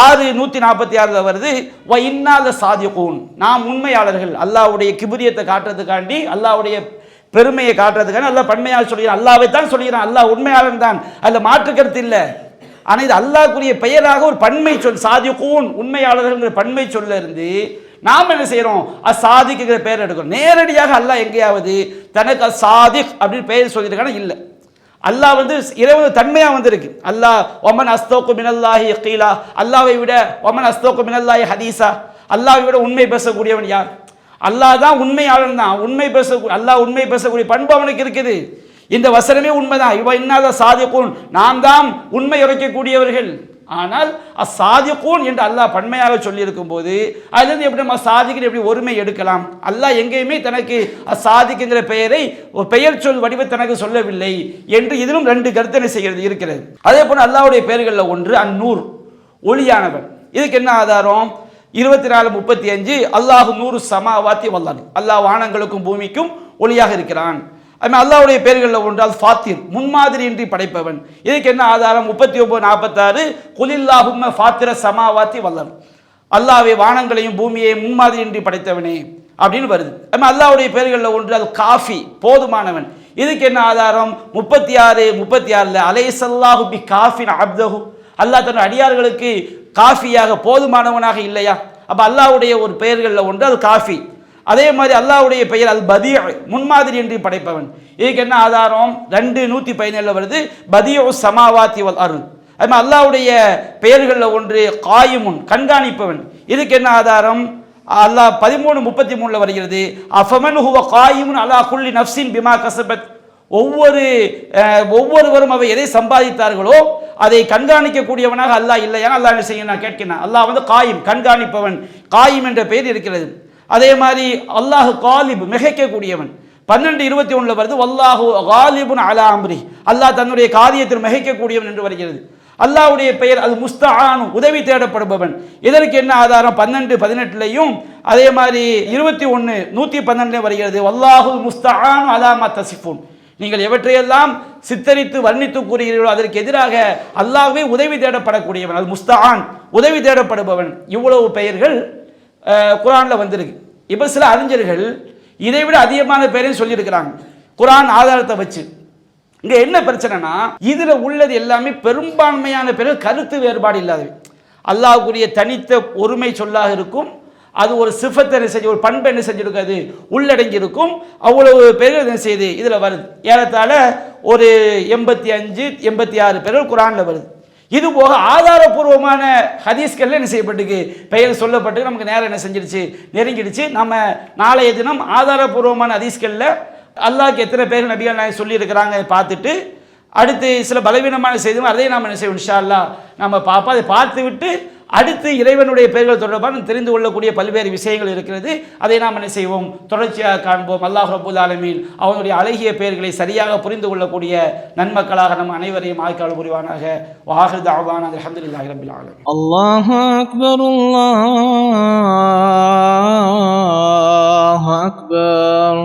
6:146 வருது வ இன்னால சாதிகூன், நாம் உண்மையாளர்கள். அல்லாஹ்வுடைய கிபிரியத்தை காட்டுறதுக்காண்டி, அல்லாஹ்வுடைய பெருமையை காட்டுறதுக்காண்டி அல்லாஹ் பன்மையாக சொல்கிறான். அல்லாஹ்வை தான் சொல்கிறான், அல்லாஹ் உண்மையாளன் தான், அதில் மாற்று கருத்து இல்லை. ஆனால் இது அல்லாஹ்வுடைய பெயராக ஒரு பன்மை சொல், சாதிகூன், உண்மையாளர்கள் பன்மை சொல்ல இருந்து நாம் என்ன செய்யறோம்? அசாதிக்குங்கிற பெயர் எடுக்கிறோம். நேரடியாக அல்லாஹ் எங்கேயாவது தனக்கு சாதிக் அப்படின்னு பெயர் சொல்லியிருக்கான இல்லை. அல்லாஹ் இறைவன் தன்மையா இருக்கு. அல்லாஹ் ஒமன் அஸ்தோக்கு மினல்லாஹி கீலா, அல்லாஹ்வை விட ஒமன் அஸ்தோக்கு மினல்லாஹி ஹதீஸா, அல்லாஹ்வை விட உண்மை பேசக்கூடியவன் யார்? அல்லாஹ் தான் உண்மையாளன் தான். உண்மை அல்லாஹ் உண்மை பேசக்கூடிய பண்பு அவனுக்கு இருக்குது. இந்த வசனமே உண்மைதான். இவ இன்னாத சாதிக்கூன், நாம் தான் உண்மை உரைக்கக்கூடியவர்கள். ஆனால் அசாதிகூன் என்று அல்லாஹ் பன்மையாக சொல்லி இருக்கும் போது அதுலேருந்து எப்படி நம்ம சாதிக்கு எப்படி ஒருமை எடுக்கலாம்? அல்லாஹ் எங்கேயுமே தனக்கு அசாதிக்குங்கிற பெயரை ஒரு பெயர் சொல் வடிவ தனக்கு சொல்லவில்லை என்று இதிலும் ரெண்டு கருத்தனை செய்கிறது இருக்கிறது. அதே போல அல்லாஹ்வுடைய பெயர்களில் ஒன்று அந்நூர், ஒளியானவன். இதுக்கு என்ன ஆதாரம்? 24:35 அல்லாஹு நூறு சமாவாத்தி வல்லான், அல்லாஹ் வானங்களுக்கும் பூமிக்கும் ஒளியாக இருக்கிறான். அல்லாஹ்வுடைய பெயர்களில் ஒன்றால் ஃபாத்திர், முன்மாதிரியின்றி படைப்பவன். இதுக்கு என்ன ஆதாரம்? 39:46 குலில்லாஹும்ம ஃபாத்திர சமாவாத்தி வல்லன், அல்லாஹ்வை வானங்களையும் பூமியையும் முன்மாதிரியின்றி படைத்தவனே அப்படின்னு வருது. அல்லாஹ்வுடைய பெயர்களில் ஒன்றால் காஃபி, போதுமானவன். இதுக்கு என்ன ஆதாரம்? 36:36 அலைஸல்லாஹு பி காஃபின் அப்தஹு, அல்லாஹ் தன் அடியார்களுக்கு காஃபியாக போதுமானவனாக இல்லையா? அப்ப அல்லாஹ்வுடைய ஒரு பெயர்களில் ஒன்று அது காஃபி. அதே மாதிரி அல்லாஹ்வுடைய பெயர் அல் பதீ, முன்மாதிரி என்று படைப்பவன். இதுக்கு என்ன ஆதாரம்? 2:117 வருது பதீஉ சமாவாத்தி வல் அர்த். அது அல்லாஹ்வுடைய பெயர்களில் ஒன்று காயிமுன், கண்காணிப்பவன். இதுக்கு என்ன ஆதாரம்? அல்லாஹ் 13:33 வருகிறது அஃபமன் ஹுவ காயிமுன் அலா குல்லி நஃப்ஸின் பிமா கஸபத், ஒவ்வொருவரும் அவை எதை சம்பாதித்தார்களோ அதை கண்காணிக்கக்கூடியவனாக அல்லாஹ் இல்லையா? அல்லாஹ் என்ன செய்ய நான் கேட்கிறேன். அல்லாஹ் காயிம், கண்காணிப்பவன். காயிம் என்ற பெயர் இருக்கிறது. அதே மாதிரி அல்லாஹ் காலிப், மிகைக்கக்கூடியவன். 12:21 வருது வல்லாஹு காலிபுன் அலா அம்ரி, அல்லாஹ் தன்னுடைய காரியத்தில் மிகைக்கக்கூடியவன் என்று வருகிறது. அல்லாஹ்வுடைய பெயர் அல் முஸ்தஆனு, உதவி தேடப்படுபவன். இதற்கு என்ன ஆதாரம்? 12:18லையும் அதே மாதிரி 112 வருகிறது வல்லாஹுல் முஸ்தஆனு அலா மா தசிஃபூன், நீங்கள் எவற்றையெல்லாம் சித்தரித்து வர்ணித்து கூறுகிறீர்களோ அதற்கு எதிராக அல்லாஹ்வே உதவி தேடப்படக்கூடியவன், அல் முஸ்தஆன், உதவி தேடப்படுபவன். இவ்வளவு பெயர்கள் குர்ஆன்ல வந்திருக்கு. இப்போ சில அறிஞர்கள் இதை விட அதிகமான பெயரையும் சொல்லியிருக்கிறாங்க குர்ஆன் ஆதாரத்தை வச்சு. இங்க என்ன பிரச்சனைனா, இதுல உள்ளது எல்லாமே பெரும்பான்மையான பேர்கள் கருத்து வேறுபாடு இல்லாதவை, அல்லாஹ்வுடைய தனித்த ஒருமை சொல்லாக இருக்கும். அது ஒரு சிஃபத்தை என்ன செஞ்சு, ஒரு பண்பை என்ன செஞ்சிருக்காது, உள்ளடங்கி இருக்கும். அவ்வளவு பேர்கள் என்ன செய்யுது இதுல வருது. ஏறத்தாழ ஒரு 85-86 பேர்கள் குர்ஆன்ல வருது. இது போக ஆதாரபூர்வமான ஹதீஸ்கள்ல என்ன செய்யப்பட்டிருக்கு, பெயர் சொல்லப்பட்டு நமக்கு நேரம் என்ன செஞ்சிருச்சு, நெருங்கிடுச்சு. நம்ம நாளைய தினம் ஆதாரபூர்வமான ஹதீஸ்கள்ல அல்லாஹ்க்கு எத்தனை பேர் நபிகள் நாயகம் சொல்லி இருக்கிறாங்க பார்த்துட்டு, அடுத்து சில பலவீனமான செய்தியும் அதை நாம் என்ன செய்வோம் இன்ஷா அல்லாஹ் நம்ம பார்ப்போம். அதை பார்த்து விட்டு அடுத்து இறைவனுடைய பெயர்கள் தொடர்பாக தெரிந்து கொள்ளக்கூடிய பல்வேறு விஷயங்கள் இருக்கிறது. அதை நாம் என்ன செய்வோம், தொடர்ச்சியாக காண்போம். அல்லாஹ் ரப்பல் ஆலமீன் அவனுடைய அழகிய பெயர்களை சரியாக புரிந்து கொள்ளக்கூடிய நன்மக்களாக நம் அனைவரையும் ஆய்க்கால் புரிவானாக. வாஹிரு தஅவானா அல்ஹம்துலில்லாஹி ரப்பில் ஆலமீன். அல்லாஹு அக்பர், அல்லாஹு அக்பர்.